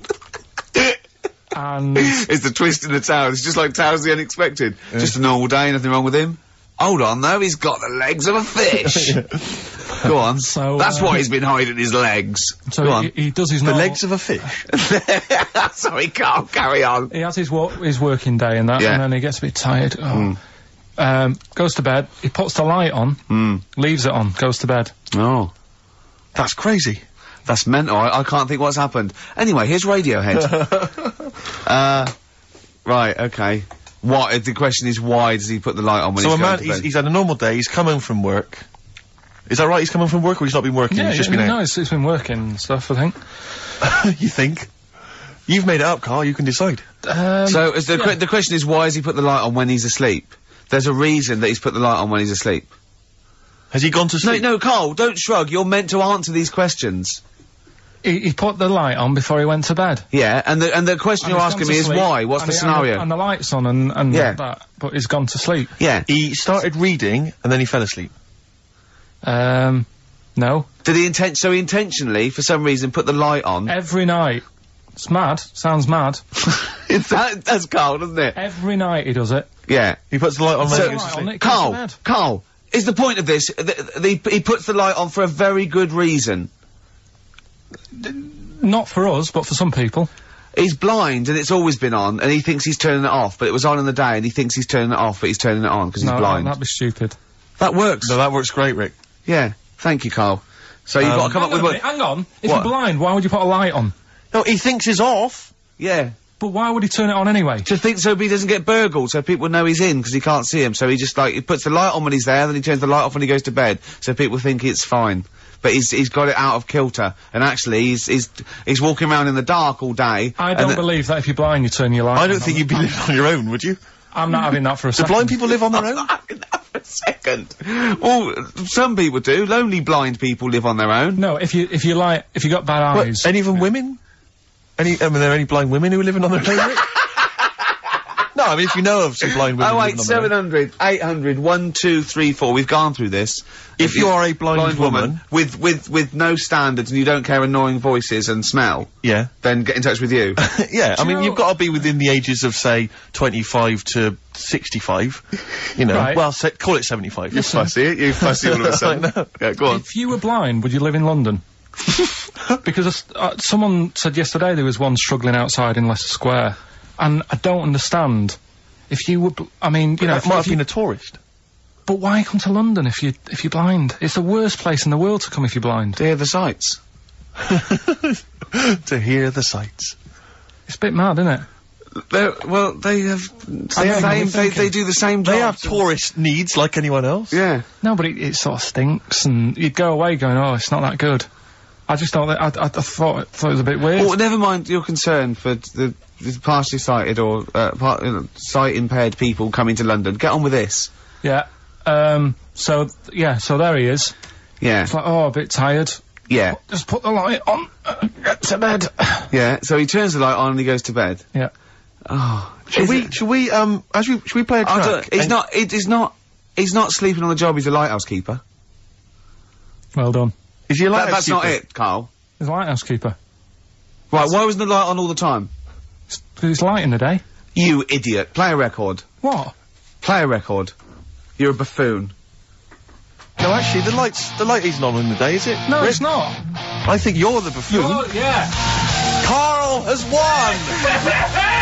And It's the twist in the tale. It's just like Tales of the Unexpected. Yeah. Just a normal day, nothing wrong with him. Hold on, though, he's got the legs of a fish. Go on. So, that's why he's been hiding his legs. So Go on. He does his The normal... legs of a fish? Sorry, Carl, carry on. He has his working day and that, and then he gets a bit tired. Goes to bed, he puts the light on, leaves it on, goes to bed. Oh. That's crazy. That's mental. I can't think what's happened. Anyway, here's Radiohead. Right, okay. The question is, why does he put the light on when he's going to bed? He's had a normal day, he's come home from work. Is that right? He's come home from work, or he's not been working? Yeah, he's just been out? No, it's been working and stuff, I think. You think? You've made it up, Carl, you can decide. So, the question is, why has he put the light on when he's asleep? There's a reason that he's put the light on when he's asleep. Has he gone to sleep? No, Carl, don't shrug. You're meant to answer these questions. He put the light on before he went to bed. Yeah, and the question you're asking me is why? What's the scenario? And the light's on and Yeah. that, but he's gone to sleep. Yeah. He started reading, and then he fell asleep. No. Did he intentionally, for some reason, put the light on? Every night. It's mad. Sounds mad. That's Carl, doesn't it? Every night he does it. Yeah. He puts the light on, So- when he goes to sleep. Carl, is the point of this, he puts the light on for a very good reason. Not for us, but for some people. He's blind and it's always been on, and he thinks he's turning it off, but it was on in the day, and he thinks he's turning it off, but he's turning it on because he's blind. That'd be stupid. That works. No, that works great, Rick. Yeah. Thank you, Carl. So you've got to come up with what... Hang on. If What? you're blind, why would you put a light on? No, he thinks it's off. Yeah. But why would he turn it on anyway? Just think so he doesn't get burgled, so people know he's in because he can't see him. So he just he puts the light on when he's there, then he turns the light off when he goes to bed, so people think it's fine. But he's got it out of kilter, and actually he's walking around in the dark all day. I don't believe that if you're blind, you turn your light on. I don't think you'd be living on your own, would you? I'm not having that for a Do second. blind people live on their own? For a second. Well, some people do. Lonely blind people live on their own. No, if you got bad eyes. Any of them women? Are there any blind women who are living on their own? Rick? No, I mean, if you know of some blind women living on their own. 08700 800 1234. We've gone through this. If you are a blind woman with no standards and you don't care annoying voices and smell, Yeah. then get in touch with you. Yeah, I you mean, know- you've got to be within the ages of, say, 25 to 65. You know, Right. well, call it 75. You fussy all of a sudden. Yeah, go on. If you were blind, would you live in London? Because someone said yesterday there was one struggling outside in Leicester Square, and I don't understand. If you were, I mean, you know, That might have been a tourist. but why come to London if you're blind? It's the worst place in the world to come if you're blind. To hear the sights. To hear the sights. It's a bit mad, isn't it? They have they do the same job. They have tourist needs like anyone else. Yeah. No, but it sort of stinks, and you'd go away going, oh, it's not that good. I just thought that, I thought it was a bit weird. Well, never mind your concern for the partially sighted or sight impaired people coming to London. Get on with this. Yeah. So there he is. Yeah. It's like, oh, a bit tired. Yeah. Just put the light on, get to bed. Yeah. So he turns the light on and he goes to bed. Yeah. Oh. Should we play a track? He's not sleeping on the job, he's a lighthouse keeper. Well done. Is he a lighthouse That's not keeper? it, Carl. He's a lighthouse keeper. Right, why wasn't the light on all the time? Because it's light in the day. You idiot. Play a record. What? Play a record. You're a buffoon. No, actually, the light isn't on in the day, is it? No, Rick? it's not. I think you're the buffoon. Oh, yeah. Carl has won!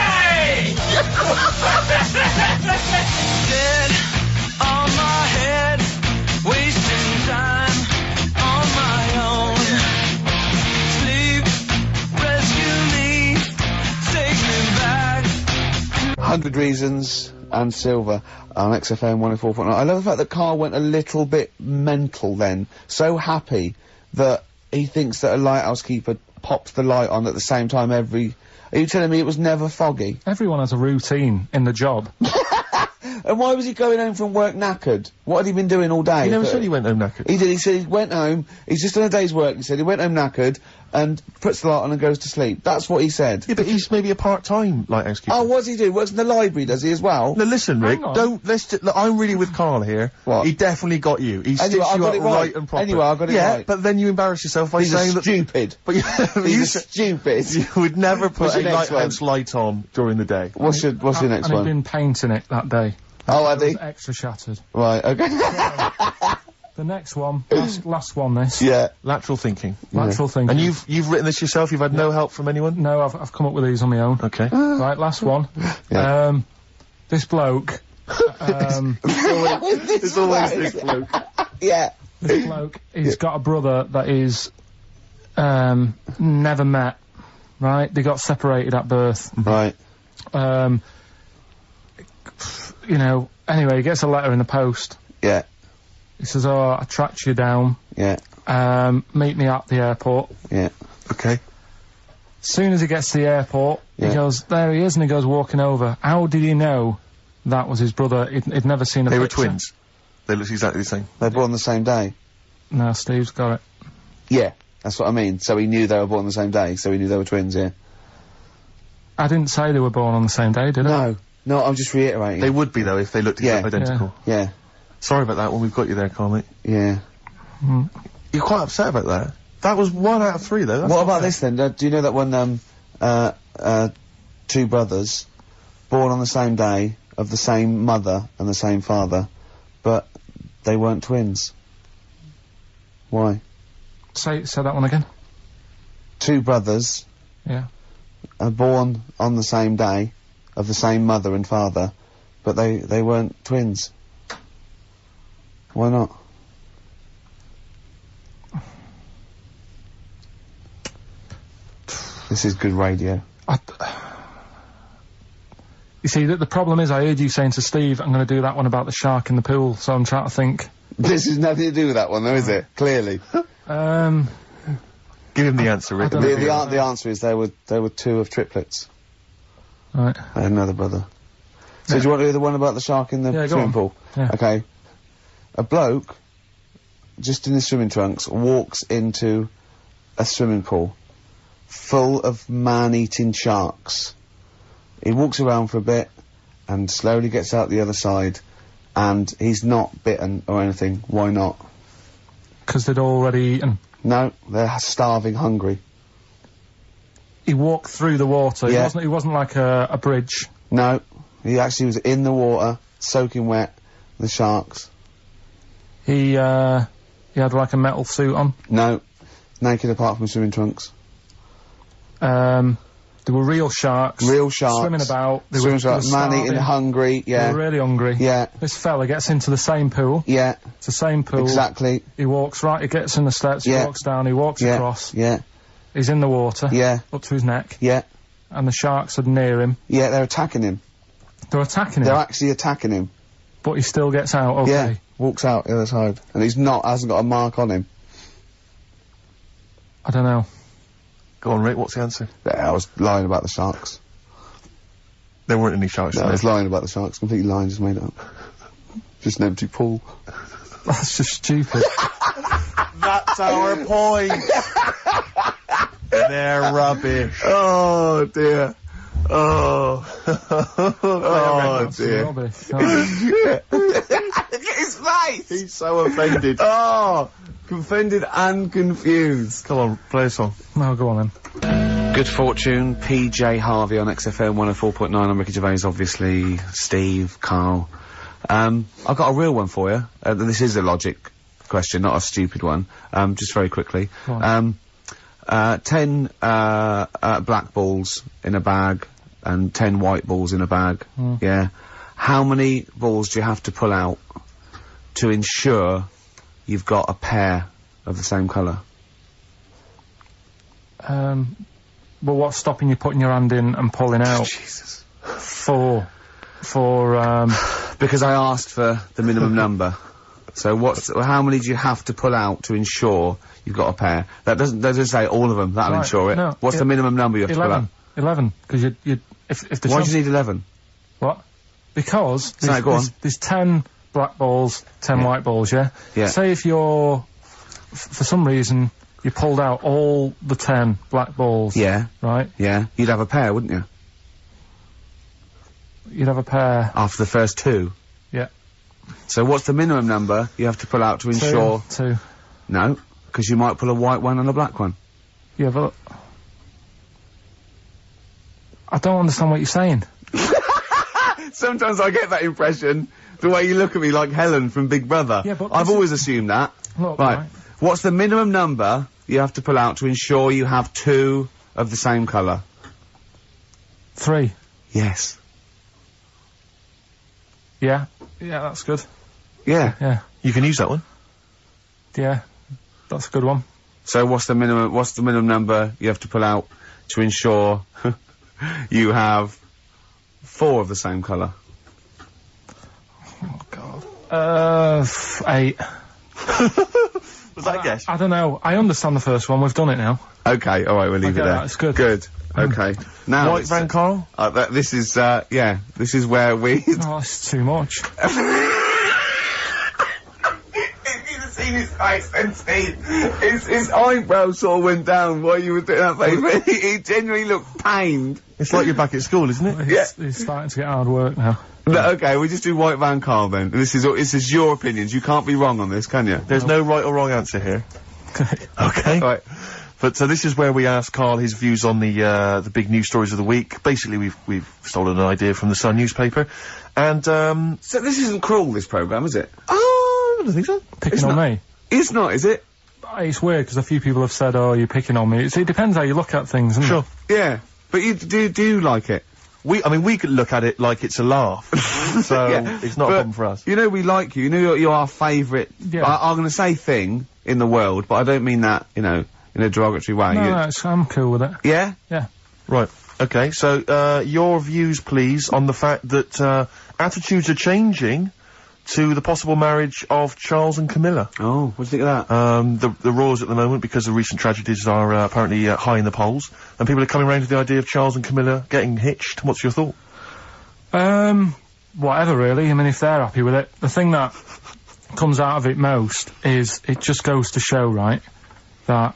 Dead on my head, wasting time on my own. Sleep, rescue me, take me back. 100 Reasons and Silver on XFM 104.9. I love the fact that Carl went a little bit mental then. So happy that he thinks that a lighthouse keeper pops the light on at the same time every... Are you telling me it was never foggy? Everyone has a routine in the job. And why was he going home from work knackered? What had he been doing all day? He never said he went home knackered. He did. He said he went home, he's just done a day's work, he said he went home knackered and puts the light on and goes to sleep. That's what he said. Yeah, but he's maybe a part-time lighthouse keeper. Oh, what does he do? Works in the library, does he, as well? No, listen, Rick, on. look, I'm really with Carl here. What? He definitely got you. He Anyway, stitched I you got up it right. and proper. Anyway, I got it yeah, right. but then you embarrass yourself by He's saying that... stupid. But He's stupid. you would never put What's a your next lighthouse light on during the day. What's your next And one? he'd been painting it that day. Oh, had It he? was extra shattered. Right, okay. The next one, last one this. Yeah. Lateral thinking. Lateral thinking. And you've written this yourself? You've had no help from anyone? No, I've come up with these on my own. Okay. Right, last one. Yeah. This bloke, It's always this bloke. Yeah. this bloke, he's got a brother that is, never met, right? They got separated at birth. Right. You know, anyway, he gets a letter in the post. Yeah. He says, oh, I tracked you down, Yeah. meet me at the airport. Yeah. Okay. As soon as he gets to the airport, Yeah. he goes, there he is, and he goes walking over. How did he know that was his brother? He'd never seen a They were picture. twins. They looked exactly the same. They're born the same day. No, Steve's got it. Yeah. That's what I mean. So he knew they were born on the same day, so he knew they were twins, yeah. I didn't say they were born on the same day, did I? No, I'm just reiterating. They would be, though, if they looked identical. Yeah. Sorry about that when we've got you there, Carl, mate. Yeah. You're quite upset about that. That was 1 out of 3, though. That's What not about bad. this then? Do you know that when, two brothers, born on the same day, of the same mother and the same father, but they weren't twins? Why? Say that one again. Two brothers Yeah. are born on the same day, of the same mother and father, but they weren't twins. Why not? This is good radio. You see, the problem is I heard you saying to Steve, I'm going to do that one about the shark in the pool, so I'm trying to think. This has nothing to do with that one, though, is it? Clearly. Give him the answer, Rick. I don't know. The answer is they were two of triplets. Right. I had another brother. So do you want to do the one about the shark in the Yeah, go swimming on. pool? Yeah. Okay. A bloke, just in his swimming trunks, walks into a swimming pool full of man-eating sharks. He walks around for a bit and slowly gets out the other side, and he's not bitten or anything. Why not? Because they'd already eaten. No, they're starving hungry. He walked through the water. Yeah. He wasn't like a bridge. No, he actually was in the water, soaking wet, the sharks. He had like a metal suit on. No, naked apart from swimming trunks. There were real sharks. Real sharks. Swimming about. They Swimming were sharks, man-eating, starving. hungry, They yeah. were really hungry. Yeah. This fella gets into the same pool. Yeah, It's the same pool. exactly. He walks right, he gets in the steps, Yeah. he walks down, he walks Yeah, across. yeah, He's in the water. yeah, Up to his neck. yeah, And the sharks are near him. yeah, they're attacking him. They're attacking him. They're actually attacking him. But he still gets out, okay. Yeah, walks out the other side. And hasn't got a mark on him. I don't know. Go on, Rick, what's the answer? Yeah, I was lying about the sharks. There weren't any sharks No, I there. was lying about the sharks, completely lying, just made it up. Just an empty pool. That's just stupid. That's our point! They're rubbish. Oh, dear. Oh. Oh, dear. Rubbish. Oh. Look at his face! He's so offended. Oh, offended and confused. Come on, play a song. No, go on then. Good Fortune, PJ Harvey on XFM 104.9. I'm Ricky Gervais, obviously. Steve, Carl. I've got a real one for you. This is a logic question, not a stupid one. Just very quickly. Go on. 10 black balls in a bag and 10 white balls in a bag. Yeah. How many balls do you have to pull out to ensure you've got a pair of the same colour? Well, what's stopping you putting your hand in and pulling out? Jesus. For, Because I asked for the minimum number. So how many do you have to pull out to ensure you've got a pair? That doesn't say all of them, that'll Right, ensure it. no, What's the minimum number you have to pull out? 11. Because if the Why do chance- you need 11? What? Because Sorry, go on. there's 10 black balls, 10 white balls, yeah? Yeah. Say if you're, for some reason, you pulled out all the 10 black balls. Yeah, Right? yeah. You'd have a pair, wouldn't you? You'd have a pair. After the first two. Yeah. So what's the minimum number you have to pull out to ensure... Two. No, because you might pull a white one and a black one. Yeah, but... I don't understand what you're saying. Sometimes I get that impression, the way you look at me like Helen from Big Brother. Yeah, but I've this always assumed that. Look, Right. What's the minimum number you have to pull out to ensure you have two of the same colour? 3. Yes. Yeah. Yeah, that's good. Yeah. Yeah. You can use that one. Yeah. That's a good one. So what's the minimum number you have to pull out to ensure you have 4 of the same colour? Oh, God. 8. Was that a guess? I don't know. I understand the first one. We've done it now. Okay, alright, we'll leave it get there. that, it's good. Good. Okay. Now White Van Carl? this is yeah, this is where we Oh, that's too much. If you'd have seen his face and his eyebrows sort of went down while you were doing that face. He genuinely looked pained. It's like you're back at school, isn't it? He's starting to get hard work now. No, okay, we just do White Van Carl then. This is your opinions. You can't be wrong on this, can you? There's no right or wrong answer here. Okay. Right. But so this is where we ask Carl his views on the big news stories of the week. Basically, we've stolen an idea from the Sun newspaper, and So this isn't cruel, this programme, is it? oh, I don't think so. Picking on me. It's not, is it? It's weird because a few people have said, "Oh, you're picking on me." It depends how you look at things, isn't Sure. it? Yeah. But you do like it. I mean, we could look at it like it's a laugh, so Yeah, it's not a but problem for us. You know we like you. You know you're our favourite. Yeah. I'm going to say thing in the world, but I don't mean that. You know, in a derogatory way. No, I'm cool with it. Yeah. Yeah. Right. Okay. So your views, please, on the fact that attitudes are changing to the possible marriage of Charles and Camilla. Oh, what do you think of that? The roars at the moment, because the recent tragedies are apparently high in the polls, and people are coming around to the idea of Charles and Camilla getting hitched. What's your thought? Whatever, really. I mean, if they're happy with it. The thing that comes out of it most is it just goes to show, right, that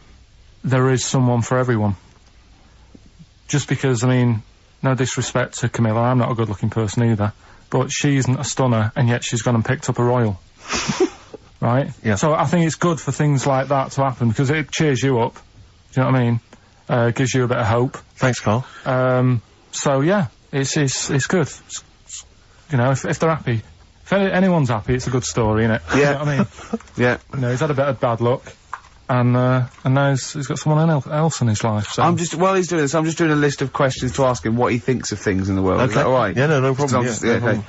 there is someone for everyone. Just because, I mean, no disrespect to Camilla, I'm not a good-looking person either, but she isn't a stunner, and yet she's gone and picked up a royal. Right? Yeah. So I think it's good for things like that to happen, because it cheers you up. Do you know what I mean? Gives you a bit of hope. Thanks, Carl. So yeah, it's good. You know, if they're happy, if anyone's happy, it's a good story, innit? Yeah. You know what I mean? Yeah. You know, he's had a bit of bad luck, and now he's got someone else in his life. So While he's doing this, I'm just doing a list of questions to ask him what he thinks of things in the world. Is that all right? Yeah, no problem. Just- Yeah, yeah, no okay.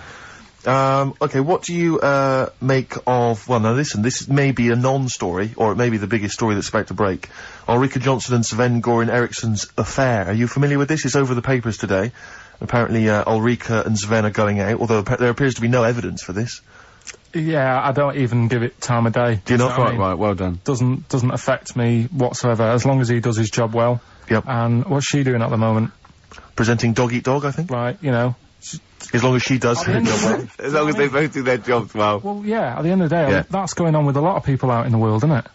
problem. Okay, what do you make of? Well, now listen, this may be a non-story, or it may be the biggest story that's about to break. Ulrika Johnson and Sven Goran Eriksson's affair. Are you familiar with this? It's over the papers today. Apparently, Ulrika and Sven are going out, although there appears to be no evidence for this. yeah, I don't even give it time of day. Do you not? know what I mean? Right, well done. Doesn't affect me whatsoever, as long as he does his job well. Yep. And what's she doing at the moment? Presenting Dog Eat Dog, I think. Right, you know. As long as she does her job well. As long as they both do their jobs well. Well, yeah, at the end of the day, Yeah. that's going on with a lot of people out in the world, isn't it?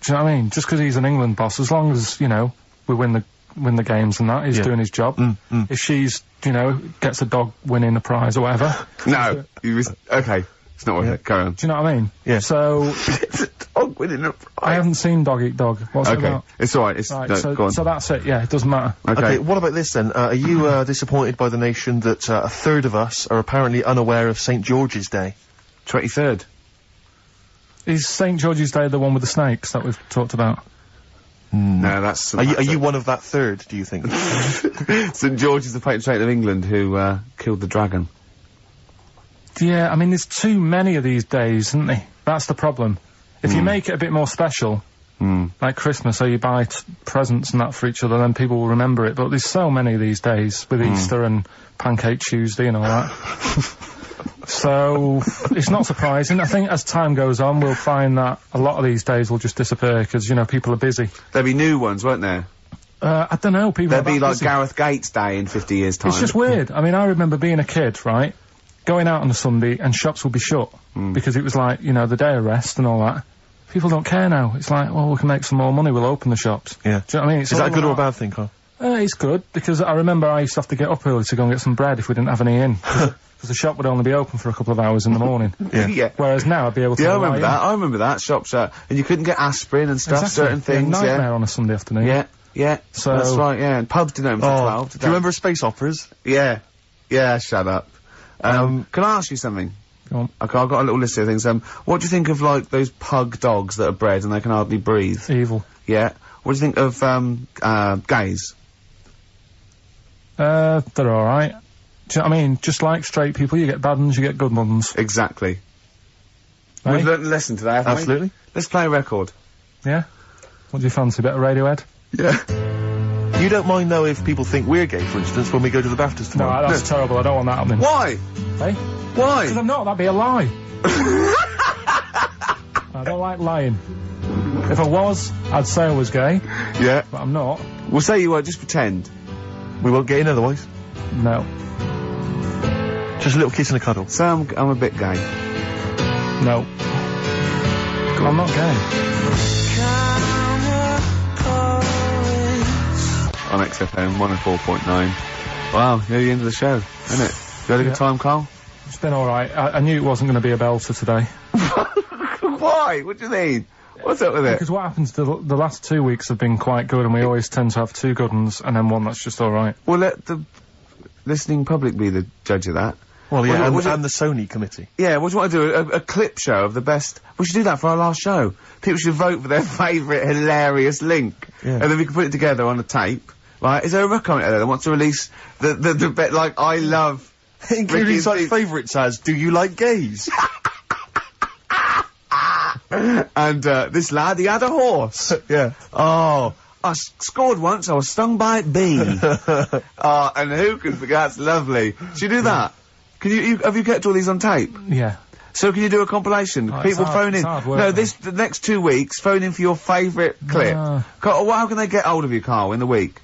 Do you know what I mean? Just because he's an England boss, as long as, you know, we win the games and that, he's Yeah. doing his job. If she's, you know, gets a dog winning a prize or whatever. No, okay, it's not worth it. Carry on. Do you know what I mean? Yeah. So, It's a dog winning a prize. I haven't seen Dog Eat Dog. What's it Okay, about? it's alright. It's Right, no, go on. so that's it, yeah, it doesn't matter. Okay, what about this then? Are you disappointed by the nation that a third of us are apparently unaware of St. George's Day? 23rd. Is St. George's Day the one with the snakes that we've talked about? No, that's... Are you one of that third, do you think? St George is the patron saint of England who killed the dragon. Yeah, I mean, there's too many of these days, isn't there? That's the problem. If you make it a bit more special, like Christmas, so you buy presents and that for each other, then people will remember it. But there's so many of these days, with Easter and Pancake Tuesday and all that. So, it's not surprising. I think as time goes on, we'll find that a lot of these days will just disappear, because, you know, people are busy. There'll be new ones, won't there? I don't know, people There'll are be that like busy. Gareth Gates Day in 50 years' time. It's just weird. I mean, I remember being a kid, right? Going out on a Sunday and shops would be shut because it was like, you know, the day of rest and all that. People don't care now. It's like, well, we can make some more money, we'll open the shops. Yeah. Do you know what I mean? Is that a good or a bad thing, Carl? It's good, because I remember I used to have to get up early to go and get some bread if we didn't have any in. Because the shop would only be open for a couple of hours in the morning. Yeah. Yeah. Whereas now I'd be able to... Yeah, I lie remember in. that. I remember that. Shops, and you couldn't get aspirin and stuff, Exactly. certain things, Nightmare on a Sunday afternoon. yeah. Yeah, So- that's right, yeah. And pubs didn't open till 12. Do you remember space operas? Yeah. Yeah, shut up. Can I ask you something? Go on. Okay, I've got a little list of things. What do you think of, like, those pug dogs that are bred and they can hardly breathe? Evil. Yeah. What do you think of, gays? They're alright. Do you know what I mean? Just like straight people, you get bad ones, you get good ones. Exactly. Eh? We've learnt a lesson today, haven't Absolutely. we? Let's play a record. Yeah? What do you fancy? A bit of Radiohead? Yeah. You don't mind, though, if people think we're gay, for instance, when we go to the BAFTAs No, tomorrow? that's terrible. I don't want that happening. Why? Hey? Why? Because I'm not. That'd be a lie. I don't like lying. If I was, I'd say I was gay, Yeah. but I'm not. We'll say you were, just pretend. We won't get in otherwise. No. Just a little kiss and a cuddle. Say I'm a bit gay. No. Go I'm not gay. On XFM 104.9. Wow, near the end of the show, isn't it? You had a good time, Carl? It's been alright. I knew it wasn't going to be a belter today. Why? What do you mean? What's up with it? Because what happens, the last 2 weeks have been quite good, and we always tend to have 2 good ones, and then one that's just alright. Well, let the listening public be the judge of that. Well, yeah, What do and the Sony committee. Yeah, what do you want to do? A clip show of the best... We should do that for our last show. People should vote for their favourite hilarious link. Yeah. And then we can put it together on a tape. Right? Is there a record out there that wants to release the bit like, I love... Including such favourites as, do you like gays? And, this lad, he had a horse. Yeah. Oh, I scored once, I was stung by a bee. Oh, and who can forget? That's lovely. Should you do that? Can have you kept all these on tape? Yeah. So can you do a compilation? Oh, People it's phone in. hard work, No, though. the next 2 weeks, phone in for your favourite clip. Carl, how can they get hold of you, Carl, in the week?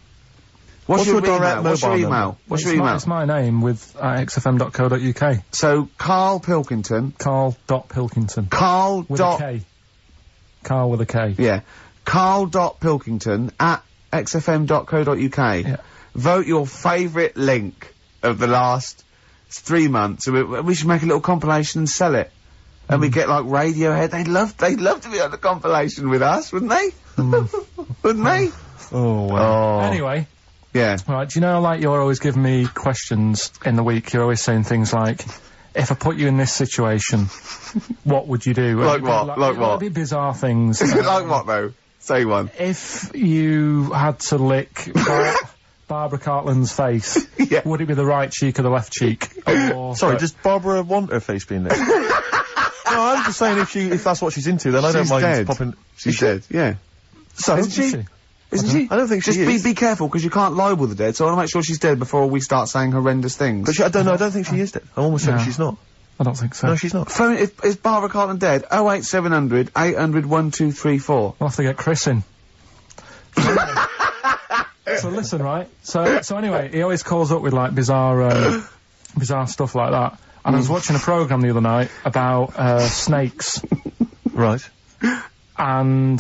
What's your direct email? What's your mobile email? number? What's your email? It's my name with xfm.co.uk. So, Carl Pilkington. Carl.Pilkington. Carl. With a K. Carl with a K. Yeah. Carl.Pilkington at xfm.co.uk. Yeah. Vote your favourite link of the last 3 months. So we should make a little compilation and sell it. And we get like Radiohead. They'd love to be on the compilation with us, wouldn't they? Wouldn't they? Oh, wow. Anyway. Yeah. Right, do you know, like, you're always giving me questions in the week, you're always saying things like, if I put you in this situation, what would you do? Like what? Like what? It'd be bizarre things. Like what, though? Say one. If you had to lick Barbara Cartland's face, Yeah. would it be the right cheek or the left cheek? Or Sorry, does Barbara want her face being there? No, I'm just saying if that's what she's into, then I don't She's mind dead. popping... She's dead, yeah. So, Isn't she? Isn't she? I don't think she Just is. be careful, because you can't libel the dead, so I want to make sure she's dead before we start saying horrendous things. But I don't think she is dead. I'm almost certain she's not. I don't think so. No, she's not. Phone, is Barbara Cartland dead? 08700 800 1234. We'll have to get Chris in. So listen, right? So anyway, he always calls up with, like, bizarre stuff like that. And I was watching a programme the other night about, snakes. Right. And,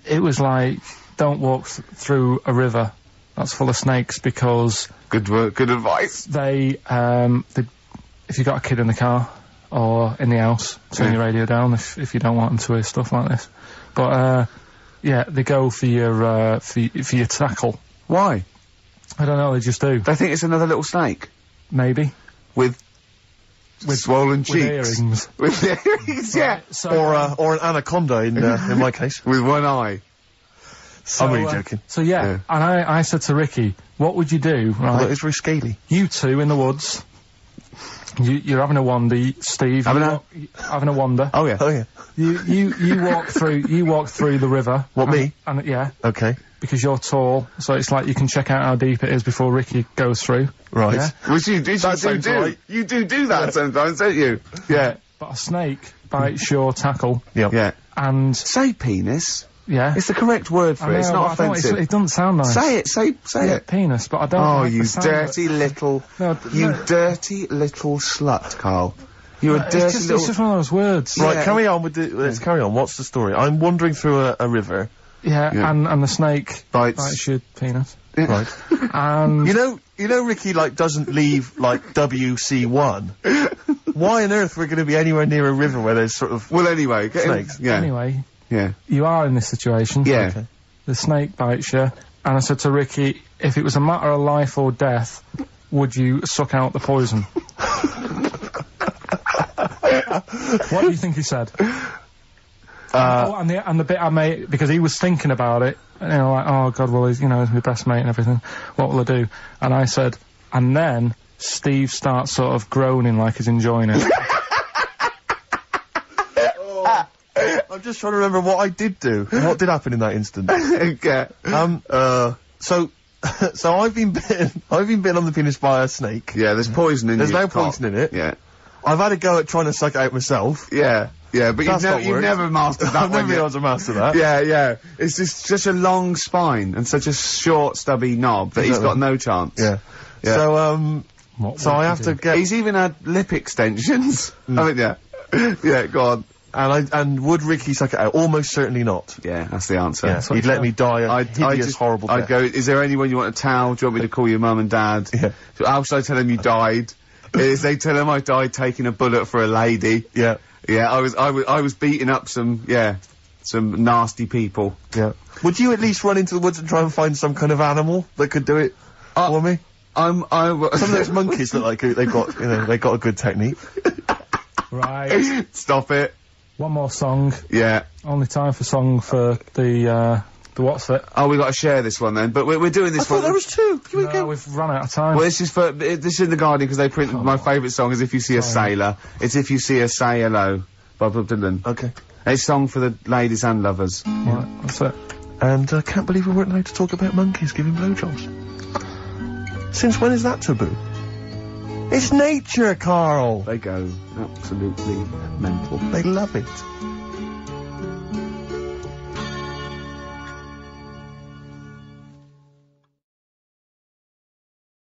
it was like, don't walk through a river that's full of snakes because Good work, good advice. they, if you've got a kid in the car or in the house, turn your radio down if you don't want them to hear stuff like this. But, yeah, they go for your tackle. Why? I don't know, they just do. They think it's another little snake. Maybe. With swollen cheeks. earrings. With earrings, yeah. So, Or an anaconda in my case. With one eye. I'm really joking. So yeah, and I said to Ricky, what would you do, Although right? it's very scaly. You two in the woods, you're having a wander, Steve. Having having a wander. Oh, yeah. Oh, yeah. You walk through the river. What, me? And yeah, Okay. because you're tall, so it's like you can check out how deep it is before Ricky goes through. Right. Yeah. Which you do sounds right. You do that sometimes, don't you? Yeah. But a snake bites your tackle, Yep. Yeah. and Say penis. yeah. It's the correct word for it. It's I know, not but I don't- offensive. it doesn't sound nice. Say it. Say Yeah, it. penis, but I don't. Oh, like you the sound of it. dirty little. No, You no. dirty little slut, Carl. You're a dirty It's just little. one of those words. Right, Yeah. carry on with the... Let's carry on. What's the story? I'm wandering through a river. Yeah, Yeah. and the snake Bites. your penis. Right. And You know Ricky, like, doesn't leave, like, WC1. Why on earth we're going to be anywhere near a river where there's sort of... Well, anyway, get in- Snakes. Yeah. anyway, Yeah. you are in this situation. Yeah. Okay. The snake bites you, and I said to Ricky, if it was a matter of life or death, would you suck out the poison? What do you think he said? And the bit I made, because he was thinking about it, you know, like, oh God, well, he's my best mate and everything, what will I do? And I said, and then Steve starts sort of groaning like he's enjoying it. I'm just trying to remember what I did do. What did happen in that instant? Okay. So I've been bitten on the penis by a snake. Yeah, there's poison in There's your no cock. poison in it. Yeah. I've had a go at trying to suck it out myself. Yeah. Yeah, but That's not you've worked. never mastered that I've never one been yet. able to master that. Yeah, yeah. It's just such a long spine and such a short, stubby knob that he's got no chance. Yeah. Yeah. So, What so would I you have do? to get... He's even had lip extensions, haven't you? Yeah, go on. And would Ricky suck it out? Almost certainly not. Yeah, that's the answer. Yeah, he'd let me die a hideous, horrible death. I'd go, is there anyone you want a towel? Do you want me to call your mum and dad? Yeah. So how should I tell them you died? Is they tell them I died taking a bullet for a lady? Yeah. Yeah, I was beating up some nasty people. Yeah. Would you at least run into the woods and try and find some kind of animal that could do it for me? Some of those monkeys look like they've got a good technique. Right. Stop it. One more song. Yeah. Only time for song for the what's it? Oh, we got to share this one then. But we're doing this one. I thought there was two. No, we've run out of time. Well, this is in the Guardian because they print my favourite song is If You See a Sailor. It's If You See a Say Hello by Bob Dylan. Okay. It's a song for the ladies and lovers. Right, that's it. And I can't believe we weren't allowed to talk about monkeys giving blowjobs. Since when is that taboo? It's nature, Carl. They go absolutely mental. They love it.